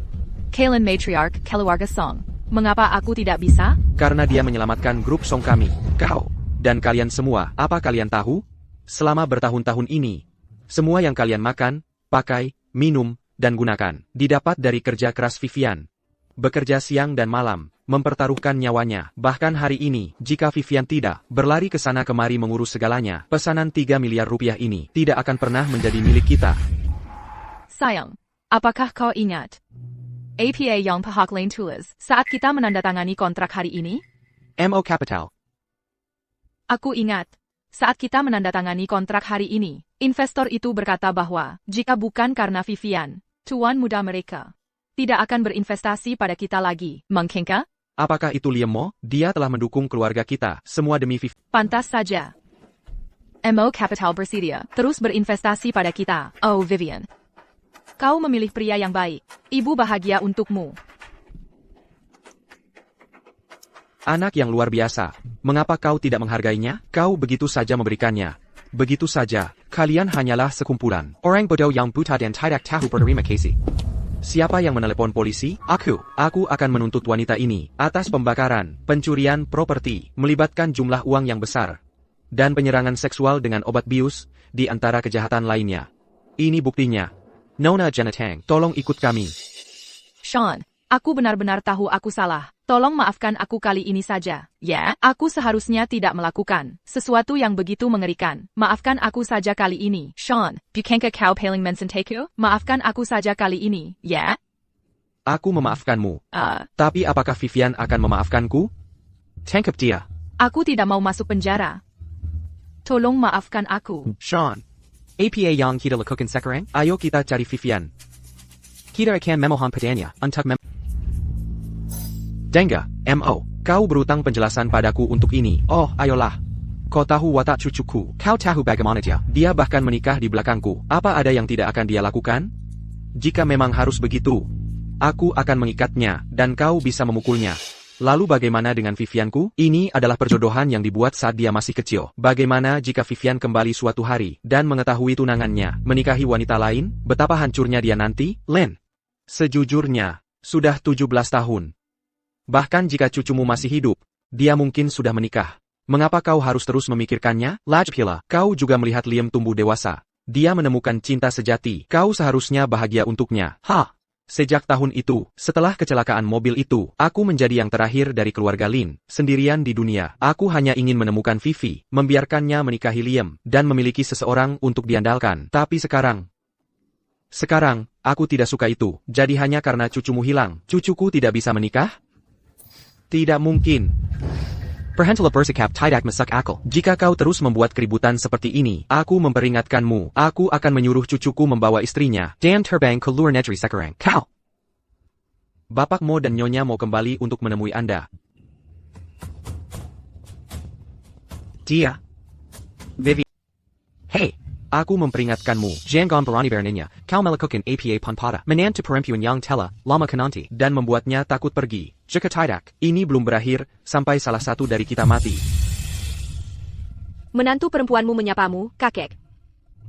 Kailan matriarch keluarga Song. Mengapa aku tidak bisa?
Karena dia menyelamatkan grup Song kami. Kau dan kalian semua, apa kalian tahu? Selama bertahun-tahun ini, semua yang kalian makan, pakai, minum, dan gunakan, didapat dari kerja keras Vivian. Bekerja siang dan malam, mempertaruhkan nyawanya. Bahkan hari ini, jika Vivian tidak berlari ke sana kemari mengurus segalanya, pesanan 3 miliar rupiah ini tidak akan pernah menjadi milik kita.
Sayang, apakah kau ingat? APA yang pihak lain tulis saat kita menandatangani kontrak hari ini?
MO Capital.
Aku ingat. Saat kita menandatangani kontrak hari ini, investor itu berkata bahwa, jika bukan karena Vivian, tuan muda mereka tidak akan berinvestasi pada kita lagi. Mungkinkah?
Apakah itu Liam Mo? Dia telah mendukung keluarga kita, semua demi Vivian.
Pantas saja. MO Capital bersedia terus berinvestasi pada kita. Oh Vivian, kau memilih pria yang baik. Ibu bahagia untukmu.
Anak yang luar biasa. Mengapa kau tidak menghargainya? Kau begitu saja memberikannya. Begitu saja. Kalian hanyalah sekumpulan orang bodoh yang buta dan tidak tahu berterima kasih. Siapa yang menelepon polisi? Aku. Aku akan menuntut wanita ini atas pembakaran, pencurian properti, melibatkan jumlah uang yang besar, dan penyerangan seksual dengan obat bius, di antara kejahatan lainnya. Ini buktinya. Nona Janatang, tolong ikut kami.
Sean, aku benar-benar tahu aku salah. Tolong maafkan aku kali ini saja. Aku seharusnya tidak melakukan sesuatu yang begitu mengerikan. Maafkan aku saja kali ini. Sean, bukankah kau paling mencintai? Maafkan aku saja kali ini, ya?
Aku memaafkanmu. Tapi apakah Vivian akan memaafkanku? Tangkap dia.
Aku tidak mau masuk penjara. Tolong maafkan aku.
Sean, APA yang kita lakukan sekarang? Ayo kita cari Vivian. Kita akan memohon padanya untuk Dengga, MO, kau berutang penjelasan padaku untuk ini. Oh, ayolah. Kau tahu watak cucuku. Kau tahu bagaimana dia bahkan menikah di belakangku. Apa ada yang tidak akan dia lakukan? Jika memang harus begitu, aku akan mengikatnya, dan kau bisa memukulnya. Lalu bagaimana dengan Vivianku? Ini adalah perjodohan yang dibuat saat dia masih kecil. Bagaimana jika Vivian kembali suatu hari dan mengetahui tunangannya menikahi wanita lain? Betapa hancurnya dia nanti, Lin. Sejujurnya, sudah 17 tahun. Bahkan jika cucumu masih hidup, dia mungkin sudah menikah. Mengapa kau harus terus memikirkannya? Lajpila, kau juga melihat Liam tumbuh dewasa. Dia menemukan cinta sejati. Kau seharusnya bahagia untuknya. Sejak tahun itu, setelah kecelakaan mobil itu, aku menjadi yang terakhir dari keluarga Lin, sendirian di dunia. Aku hanya ingin menemukan Vivi, membiarkannya menikahi Liam, dan memiliki seseorang untuk diandalkan. Tapi sekarang, aku tidak suka itu. Jadi hanya karena cucumu hilang, cucuku tidak bisa menikah? Tidak mungkin. Perhentilah bersikap tidak masuk akal. Jika kau terus membuat keributan seperti ini, aku memperingatkanmu. Aku akan menyuruh cucuku membawa istrinya dan terbang ke luar negeri sekarang. Kau! Bapak Mo dan Nyonya mau kembali untuk menemui Anda. Dia. Vivi. Hey! Aku memperingatkanmu. Jangan berani beraninya. Kau melakukan apa pun pada menantu perempuan yang telah lama kenanti dan membuatnya takut pergi. Jika tidak, ini belum berakhir sampai salah satu dari kita mati.
Menantu perempuanmu menyapamu, kakek.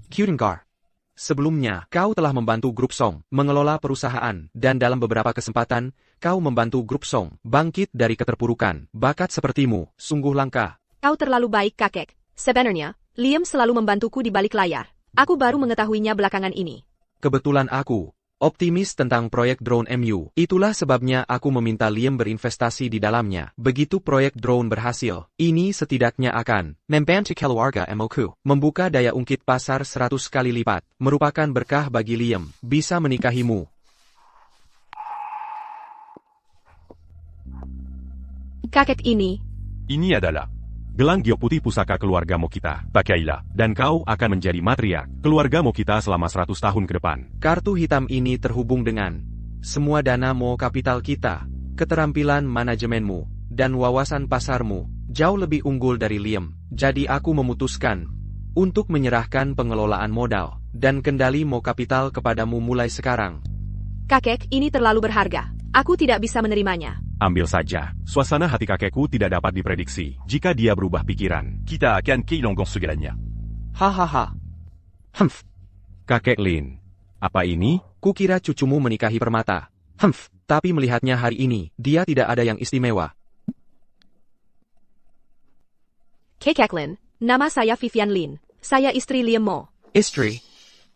Kudengar. Sebelumnya, kau telah membantu Grup Song mengelola perusahaan dan dalam beberapa kesempatan, kau membantu Grup Song bangkit dari keterpurukan. Bakat sepertimu sungguh langka.
Kau terlalu baik, kakek. Sebenarnya, Liam selalu membantuku di balik layar. Aku baru mengetahuinya belakangan ini.
Kebetulan aku optimis tentang proyek drone MU. Itulah sebabnya aku meminta Liam berinvestasi di dalamnya. Begitu proyek drone berhasil, ini setidaknya akan membantu keluarga MOku. Membuka daya ungkit pasar 100 kali lipat. Merupakan berkah bagi Liam. Bisa menikahimu.
Kakek ini.
Ini adalah
Gelang giok putih pusaka keluarga Mokita.
pakailah.
Dan kau akan menjadi matriark keluarga Mokita selama 100 tahun ke depan.
Kartu hitam ini terhubung dengan semua dana Mo kapital kita, keterampilan manajemenmu, dan wawasan pasarmu jauh lebih unggul dari Liam. Jadi aku memutuskan untuk menyerahkan pengelolaan modal dan kendali Mo kapital kepadamu mulai sekarang.
Kakek, ini terlalu berharga. Aku tidak bisa menerimanya.
Ambil saja. Suasana hati kakekku tidak dapat diprediksi jika dia berubah pikiran.
Kita akan kehilangan segalanya.
Hahaha.
Kakek Lin. Apa ini?
Kukira cucumu menikahi Permata. Tapi melihatnya hari ini, dia tidak ada yang istimewa.
Kakek Lin, nama saya Vivian Lin. Saya istri Liam Mo.
Istri?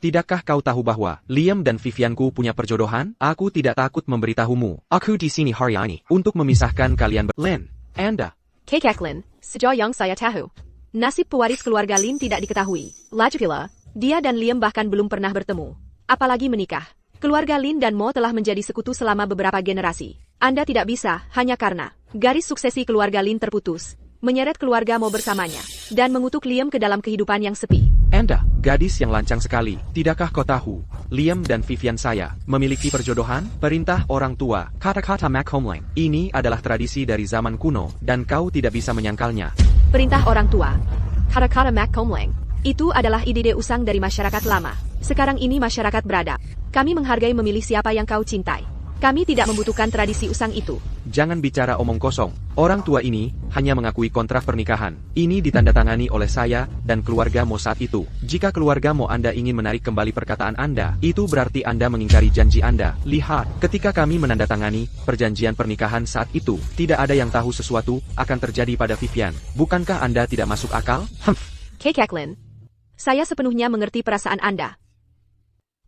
Tidakkah kau tahu bahwa Liam dan Vivianku punya perjodohan? Aku tidak takut memberitahumu. Aku di sini hari ini untuk memisahkan kalian. Lin, Anda.
Kakek Lin, sejauh yang saya tahu, nasib pewaris keluarga Lin tidak diketahui. Lagi pula, dia dan Liam bahkan belum pernah bertemu. Apalagi menikah. Keluarga Lin dan Mo telah menjadi sekutu selama beberapa generasi. Anda tidak bisa, hanya karena garis suksesi keluarga Lin terputus, menyeret keluarga Mo bersamanya, dan mengutuk Liam ke dalam kehidupan yang sepi.
Anda, gadis yang lancang sekali. Tidakkah kau tahu, Liam dan Vivian saya memiliki perjodohan? Perintah orang tua, kata-kata Mac Homeling. Ini adalah tradisi dari zaman kuno, dan kau tidak bisa menyangkalnya.
Perintah orang tua, kata-kata Mac Homeling. Itu adalah ide usang dari masyarakat lama. Sekarang ini masyarakat beradab. Kami menghargai memilih siapa yang kau cintai. Kami tidak membutuhkan tradisi usang itu.
Jangan bicara omong kosong. Orang tua ini hanya mengakui kontrak pernikahan. Ini ditandatangani oleh saya dan keluarga Mo saat itu. Jika keluarga Mo Anda ingin menarik kembali perkataan Anda, itu berarti Anda mengingkari janji Anda. Lihat, ketika kami menandatangani perjanjian pernikahan saat itu, tidak ada yang tahu sesuatu akan terjadi pada Vivian. Bukankah Anda tidak masuk akal?
Kakek Lin, saya sepenuhnya mengerti perasaan Anda.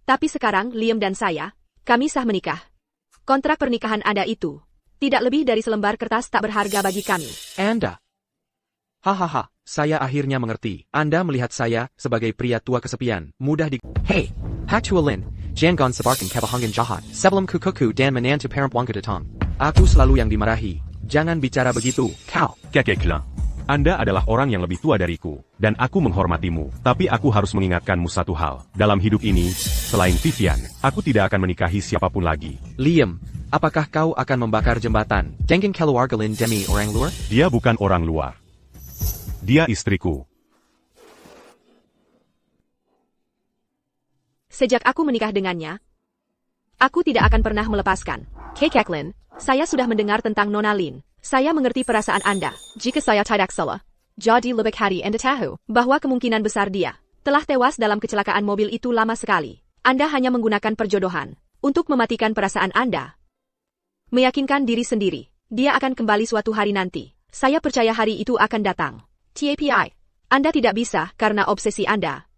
Tapi sekarang Liam dan saya, kami sah menikah. Kontrak pernikahan Anda itu tidak lebih dari selembar kertas tak berharga bagi kami.
Anda. Hahaha, saya akhirnya mengerti. Anda melihat saya sebagai pria tua kesepian, mudah di... Hey, Haktualin, jangan sebarkan kebahangan jahat. Sebelum kukuku dan menantu perempuan kedatang. Aku selalu yang dimarahi. Jangan bicara begitu, kau.
Kakek Lin.
Anda adalah orang yang lebih tua dariku, dan aku menghormatimu. Tapi aku harus mengingatkanmu satu hal. Dalam hidup ini, selain Vivian, aku tidak akan menikahi siapapun lagi.
Liam, apakah kau akan membakar jembatan? Dengan keluarga Lin demi orang luar?
Dia bukan orang luar. Dia istriku.
Sejak aku menikah dengannya, aku tidak akan pernah melepaskan. Kakek Lin, saya sudah mendengar tentang Nona Lin. Saya mengerti perasaan Anda. Jika saya tidak salah, jadi lebih hari Anda tahu bahwa kemungkinan besar dia telah tewas dalam kecelakaan mobil itu lama sekali. Anda hanya menggunakan perjodohan untuk mematikan perasaan Anda. Meyakinkan diri sendiri, dia akan kembali suatu hari nanti. Saya percaya hari itu akan datang. TAPI, Anda tidak bisa karena obsesi Anda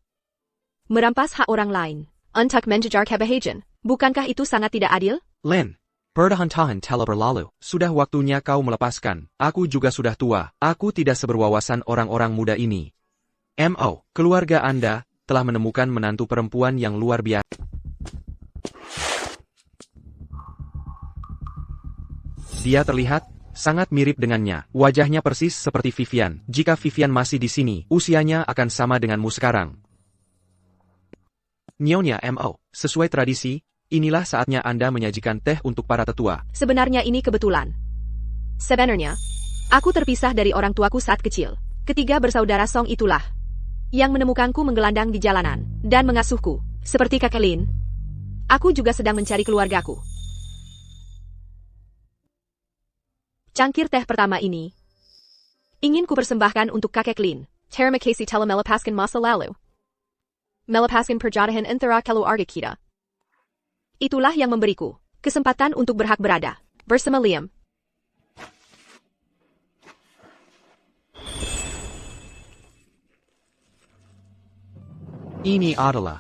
merampas hak orang lain untuk mengejar kebahagiaan. Bukankah itu sangat tidak adil?
Lin, pertahan-tahan telah berlalu. Sudah waktunya kau melepaskan. Aku juga sudah tua. Aku tidak seberwawasan orang-orang muda ini. Keluarga Anda telah menemukan menantu perempuan yang luar biasa. Dia terlihat sangat mirip dengannya. Wajahnya persis seperti Vivian. Jika Vivian masih di sini, usianya akan sama denganmu sekarang. Nyonya sesuai tradisi, inilah saatnya Anda menyajikan teh untuk para tetua.
Sebenarnya ini kebetulan. Sebenarnya, aku terpisah dari orang tuaku saat kecil. Ketiga bersaudara Song itulah yang menemukanku menggelandang di jalanan dan mengasuhku. Seperti kakek Lin, aku juga sedang mencari keluargaku. Cangkir teh pertama ini ingin ku persembahkan untuk kakek Lin. Terima kasih telah melepaskan masa lalu. Melepaskan perjodohan antara keluarga kita. Itulah yang memberiku kesempatan untuk berhak berada bersama Liam.
Ini adalah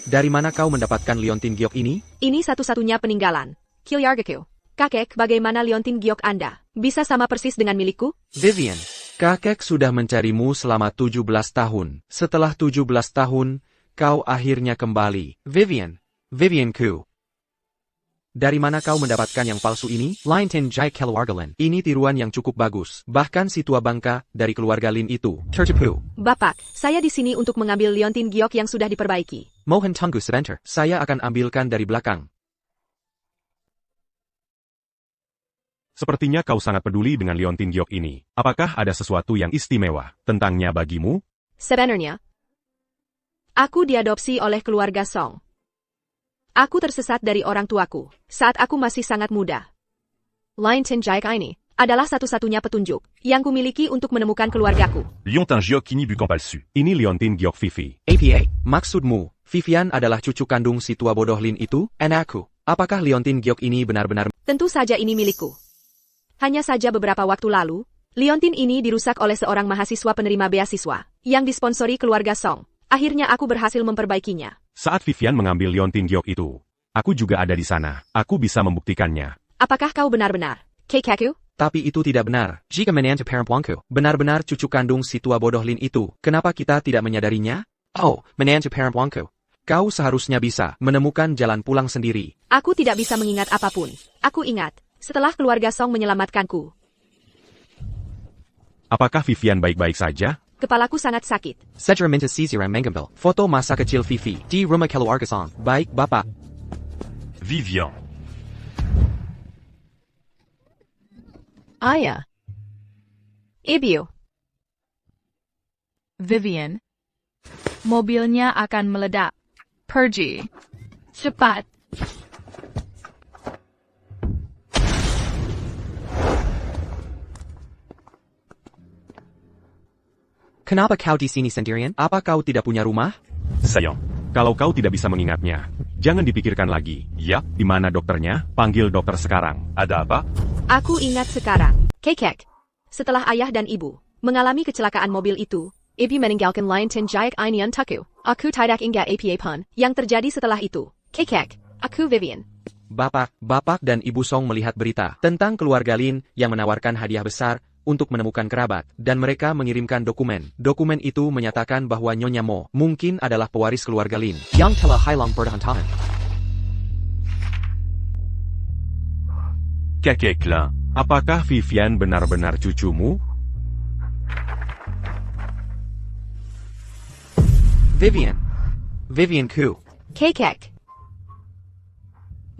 dari mana kau mendapatkan liontin giok ini?
Ini satu-satunya peninggalan keluargaku. Kakek, bagaimana liontin giok Anda bisa sama persis dengan milikku?
Vivian, kakek sudah mencarimu selama 17 tahun. Setelah 17 tahun, kau akhirnya kembali. Vivianku. Dari mana kau mendapatkan yang palsu ini? Liontin Jai keluarga Lin. Ini tiruan yang cukup bagus. Bahkan si tua bangka dari keluarga Lin itu tertipu.
Bapak, saya di sini untuk mengambil liontin giok yang sudah diperbaiki.
Mohon tunggu sebentar. Saya akan ambilkan dari belakang.
Sepertinya kau sangat peduli dengan liontin giok ini. Apakah ada sesuatu yang istimewa tentangnya bagimu?
Sebenarnya, aku diadopsi oleh keluarga Song. Aku tersesat dari orang tuaku saat aku masih sangat muda. Liontin Jai ini adalah satu-satunya petunjuk yang kumiliki untuk menemukan keluargaku.
Liontin giok ini bukan palsu.
Ini liontin giok Vivi.
APA, maksudmu, Vivian adalah cucu kandung si tua bodoh Lin itu? Anakku, apakah liontin giok ini benar-benar...
Tentu saja ini milikku. Hanya saja beberapa waktu lalu, liontin ini dirusak oleh seorang mahasiswa penerima beasiswa yang disponsori keluarga Song. Akhirnya aku berhasil memperbaikinya.
Saat Vivian mengambil liontin giok itu, aku juga ada di sana. Aku bisa membuktikannya.
Apakah kau benar-benar kakekku?
Tapi itu tidak benar. Jika menantu perempuanku benar-benar cucu kandung si tua bodoh Lin itu, kenapa kita tidak menyadarinya? Oh, menantu perempuanku. Kau seharusnya bisa menemukan jalan pulang sendiri.
Aku tidak bisa mengingat apapun. Aku ingat, setelah keluarga Song menyelamatkanku.
Apakah Vivian baik-baik saja?
Kepalaku sangat sakit.
Segera minta sisiran mengambil foto masa kecil Vivi di rumah keluarga Song. Baik, Bapak.
Vivian.
Ayah. Ibu.
Vivian. Mobilnya akan meledak. Pergi. Cepat.
Kenapa kau di sini sendirian? Apa kau tidak punya rumah?
Sayang.
Kalau kau tidak bisa mengingatnya, jangan dipikirkan lagi.
Ya,
Di mana dokternya? Panggil dokter sekarang.
ada apa?
Aku ingat sekarang. Kakek. Setelah ayah dan ibu mengalami kecelakaan mobil itu, ibu meninggalkan liontin Jai ini untukku. Aku tidak ingat apa pun yang terjadi setelah itu. Kakek. Aku Vivian.
Bapak dan Ibu Song melihat berita tentang keluarga Lin yang menawarkan hadiah besar untuk menemukan kerabat, dan mereka mengirimkan dokumen. Dokumen itu menyatakan bahwa Nyonya Mo mungkin adalah pewaris keluarga Lin yang telah hilang pertahan-tahan.
Kakek Lin.
Apakah Vivian benar-benar cucumu?
Vivianku.
Kakek.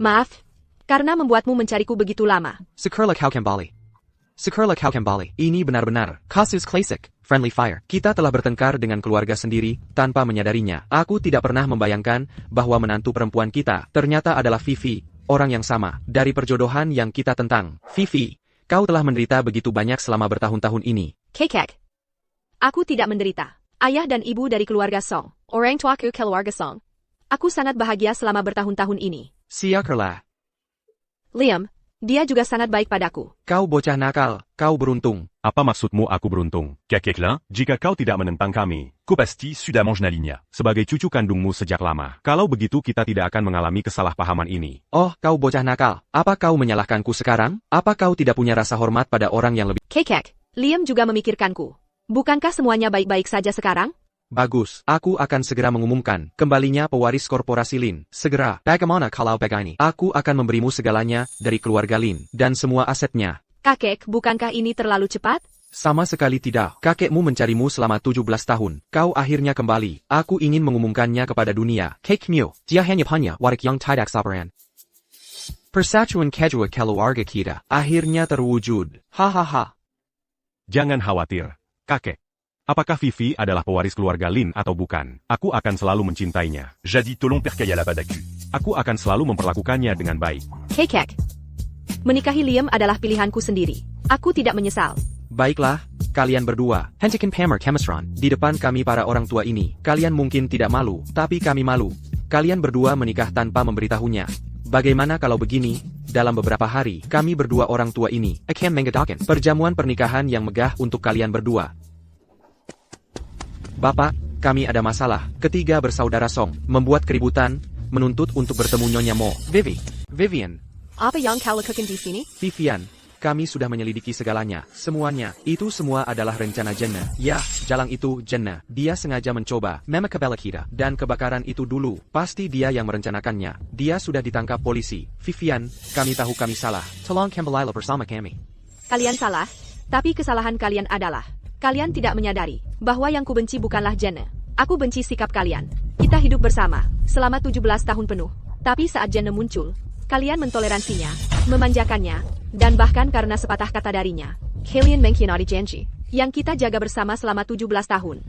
Maaf, karena membuatmu mencariku begitu lama.
Sekarang kau kembali. Syukurlah kau kembali. Ini benar-benar kasus klasik. Friendly fire. Kita telah bertengkar dengan keluarga sendiri, tanpa menyadarinya. Aku tidak pernah membayangkan bahwa menantu perempuan kita ternyata adalah Vivi, orang yang sama, dari perjodohan yang kita tentang. Vivi, kau telah menderita begitu banyak selama bertahun-tahun ini.
Kekek. Aku tidak menderita. Ayah dan ibu dari keluarga Song. Orang tuaku keluarga Song. Aku sangat bahagia selama bertahun-tahun ini.
Syukurlah.
Liam, dia juga sangat baik padaku.
Kau bocah nakal, kau beruntung.
Apa maksudmu aku beruntung?
Kakeklah,
Jika kau tidak menentang kami,
Kopasti Sudamange Nalinya.
sebagai cucu kandungmu sejak lama, kalau begitu kita tidak akan mengalami kesalahpahaman ini.
Oh, kau bocah nakal. Apa kau menyalahkanku sekarang? Apa kau tidak punya rasa hormat pada orang yang lebih...
Kekek, Liam juga memikirkanku. Bukankah semuanya baik-baik saja sekarang?
Bagus, aku akan segera mengumumkan kembalinya pewaris korporasi Lin. Segera, bagaimana kalau begini? Aku akan memberimu segalanya dari keluarga Lin dan semua asetnya.
Kakek, bukankah ini terlalu cepat?
Sama sekali tidak. Kakekmu mencarimu selama 17 tahun. Kau akhirnya kembali. Aku ingin mengumumkannya kepada dunia. Kek Mew, dia hanya warik yang tidak sabaran. Persatuan kedua keluarga kita akhirnya terwujud. Hahaha.
Jangan khawatir, kakek. Apakah Vivi adalah pewaris keluarga Lin atau bukan? Aku akan selalu mencintainya.
Jadi tolong percaya la padaku.
Aku akan selalu memperlakukannya dengan baik.
Kekek. Menikahi Liam adalah pilihanku sendiri. Aku tidak menyesal.
Baiklah, kalian berdua. Hentikan pamer chemistron. Di depan kami para orang tua ini. Kalian mungkin tidak malu, tapi kami malu. Kalian berdua menikah tanpa memberitahunya. Bagaimana kalau begini? Dalam beberapa hari, kami berdua orang tua ini akan mengadakan perjamuan pernikahan yang megah untuk kalian berdua. Bapak, kami ada masalah. Ketiga bersaudara Song membuat keributan, menuntut untuk bertemu Nyonya Mo. Vivian,
Apa yang kau lakukan di sini?
Vivian, kami sudah menyelidiki segalanya, semuanya. Itu semua adalah rencana Jenna. Ya, jalan itu Jenna. Dia sengaja mencoba memekabela kita. Dan kebakaran itu dulu, pasti dia yang merencanakannya. Dia sudah ditangkap polisi. Vivian, kami tahu kami salah. Tolong kembalilah bersama kami.
Kalian salah, tapi kesalahan kalian adalah kalian tidak menyadari bahwa yang kubenci bukanlah Jenna. Aku benci sikap kalian. Kita hidup bersama selama 17 tahun penuh. Tapi saat Jenna muncul, kalian mentoleransinya, memanjakannya, dan bahkan karena sepatah kata darinya, kalian mengkhianati janji yang kita jaga bersama selama 17 tahun.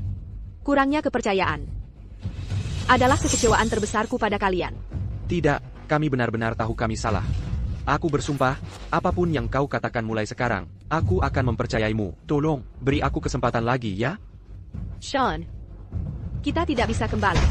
Kurangnya kepercayaan adalah kekecewaan terbesarku pada kalian.
Tidak, kami benar-benar tahu kami salah. Aku bersumpah, apapun yang kau katakan mulai sekarang, aku akan mempercayaimu. Tolong, beri aku kesempatan lagi ya.
Sean, kita tidak bisa kembali.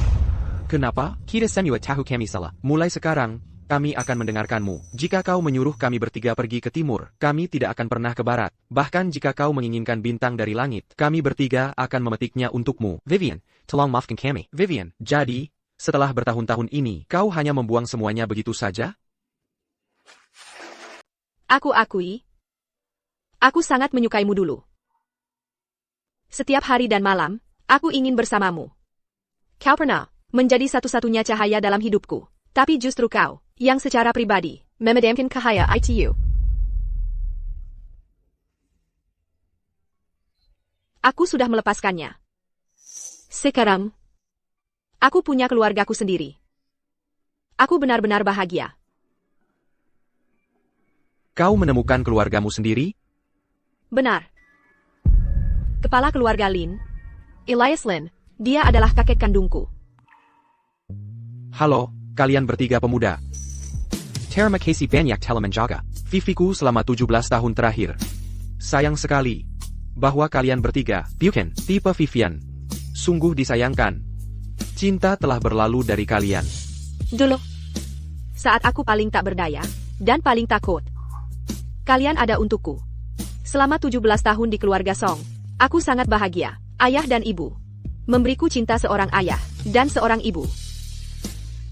Kenapa? Kita semua tahu kami salah. Mulai sekarang, kami akan mendengarkanmu. Jika kau menyuruh kami bertiga pergi ke timur, kami tidak akan pernah ke barat. Bahkan jika kau menginginkan bintang dari langit, kami bertiga akan memetiknya untukmu. Vivian, tolong maafkan kami. Vivian, jadi, setelah bertahun-tahun ini, kau hanya membuang semuanya begitu saja?
Aku akui, aku sangat menyukaimu dulu. Setiap hari dan malam, aku ingin bersamamu. Kau pernah menjadi satu-satunya cahaya dalam hidupku. Tapi justru kau, yang secara pribadi, memadamkan cahaya itu. Aku sudah melepaskannya. Sekarang, aku punya keluargaku sendiri. Aku benar-benar bahagia.
Kau menemukan keluargamu sendiri?
Benar. Kepala keluarga Lin, Elias Lin, dia adalah kakek kandungku.
Halo, kalian bertiga pemuda. Terima kasih banyak telah menjaga Viviku selama 17 tahun terakhir. Sayang sekali bahwa kalian bertiga, bukan tipe Vivian. Sungguh disayangkan. Cinta telah berlalu dari kalian.
Dulu, saat aku paling tak berdaya, dan paling takut, kalian ada untukku. Selama 17 tahun di keluarga Song, aku sangat bahagia. Ayah dan ibu memberiku cinta seorang ayah dan seorang ibu.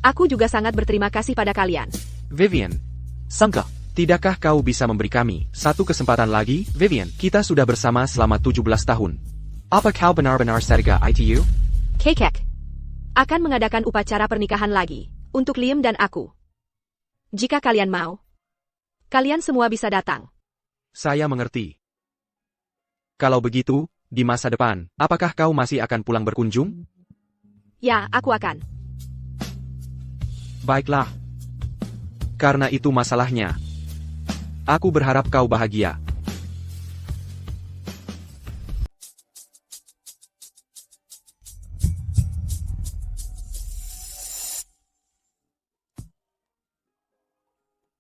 Aku juga sangat berterima kasih pada kalian.
Vivian, Sangka, tidakkah kau bisa memberi kami satu kesempatan lagi? Vivian, kita sudah bersama selama 17 tahun. Apa kau benar-benar setia itu?
Kekek akan mengadakan upacara pernikahan lagi untuk Liam dan aku. Jika kalian mau, kalian semua bisa datang.
Saya mengerti. Kalau begitu, di masa depan, apakah kau masih akan pulang berkunjung?
Ya, aku akan.
Baiklah. Karena itu masalahnya. Aku berharap kau bahagia.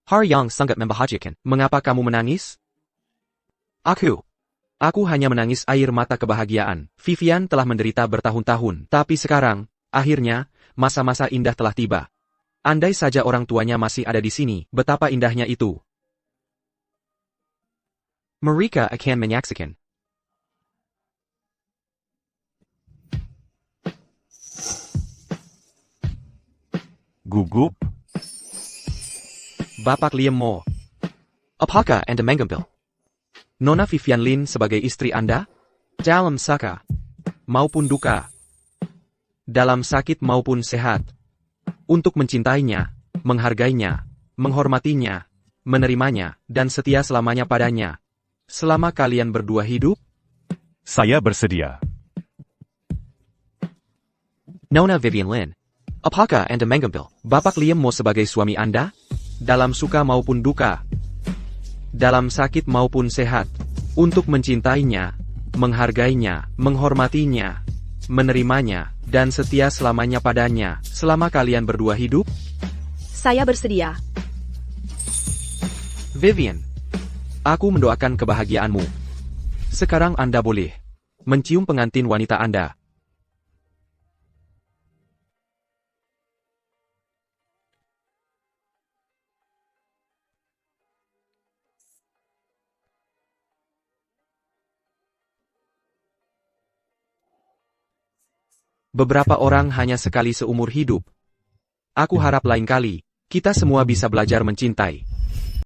Har yang sangat membahagiakan. Mengapa kamu menangis? Aku hanya menangis air mata kebahagiaan. Vivian telah menderita bertahun-tahun, tapi sekarang, akhirnya, masa-masa indah telah tiba. Andai saja orang tuanya masih ada di sini, betapa indahnya itu. Mereka akan menyaksikan.
Gugup?
Bapak Liam Mo. Apakah Anda mengambil Nona Vivian Lin sebagai istri Anda? Dalam suka maupun duka, dalam sakit maupun sehat, untuk mencintainya, menghargainya, menghormatinya, menerimanya, dan setia selamanya padanya. Selama kalian berdua hidup,
Saya bersedia.
Nona Vivian Lin. Apakah Anda mengambil Bapak Liam Mo sebagai suami Anda? Dalam suka maupun duka, dalam sakit maupun sehat, untuk mencintainya, menghargainya, menghormatinya, menerimanya, dan setia selamanya padanya, selama kalian berdua hidup?
Saya bersedia.
Vivian, aku mendoakan kebahagiaanmu. Sekarang Anda boleh mencium pengantin wanita Anda. Beberapa orang hanya sekali seumur hidup. Aku harap lain kali, kita semua bisa belajar mencintai.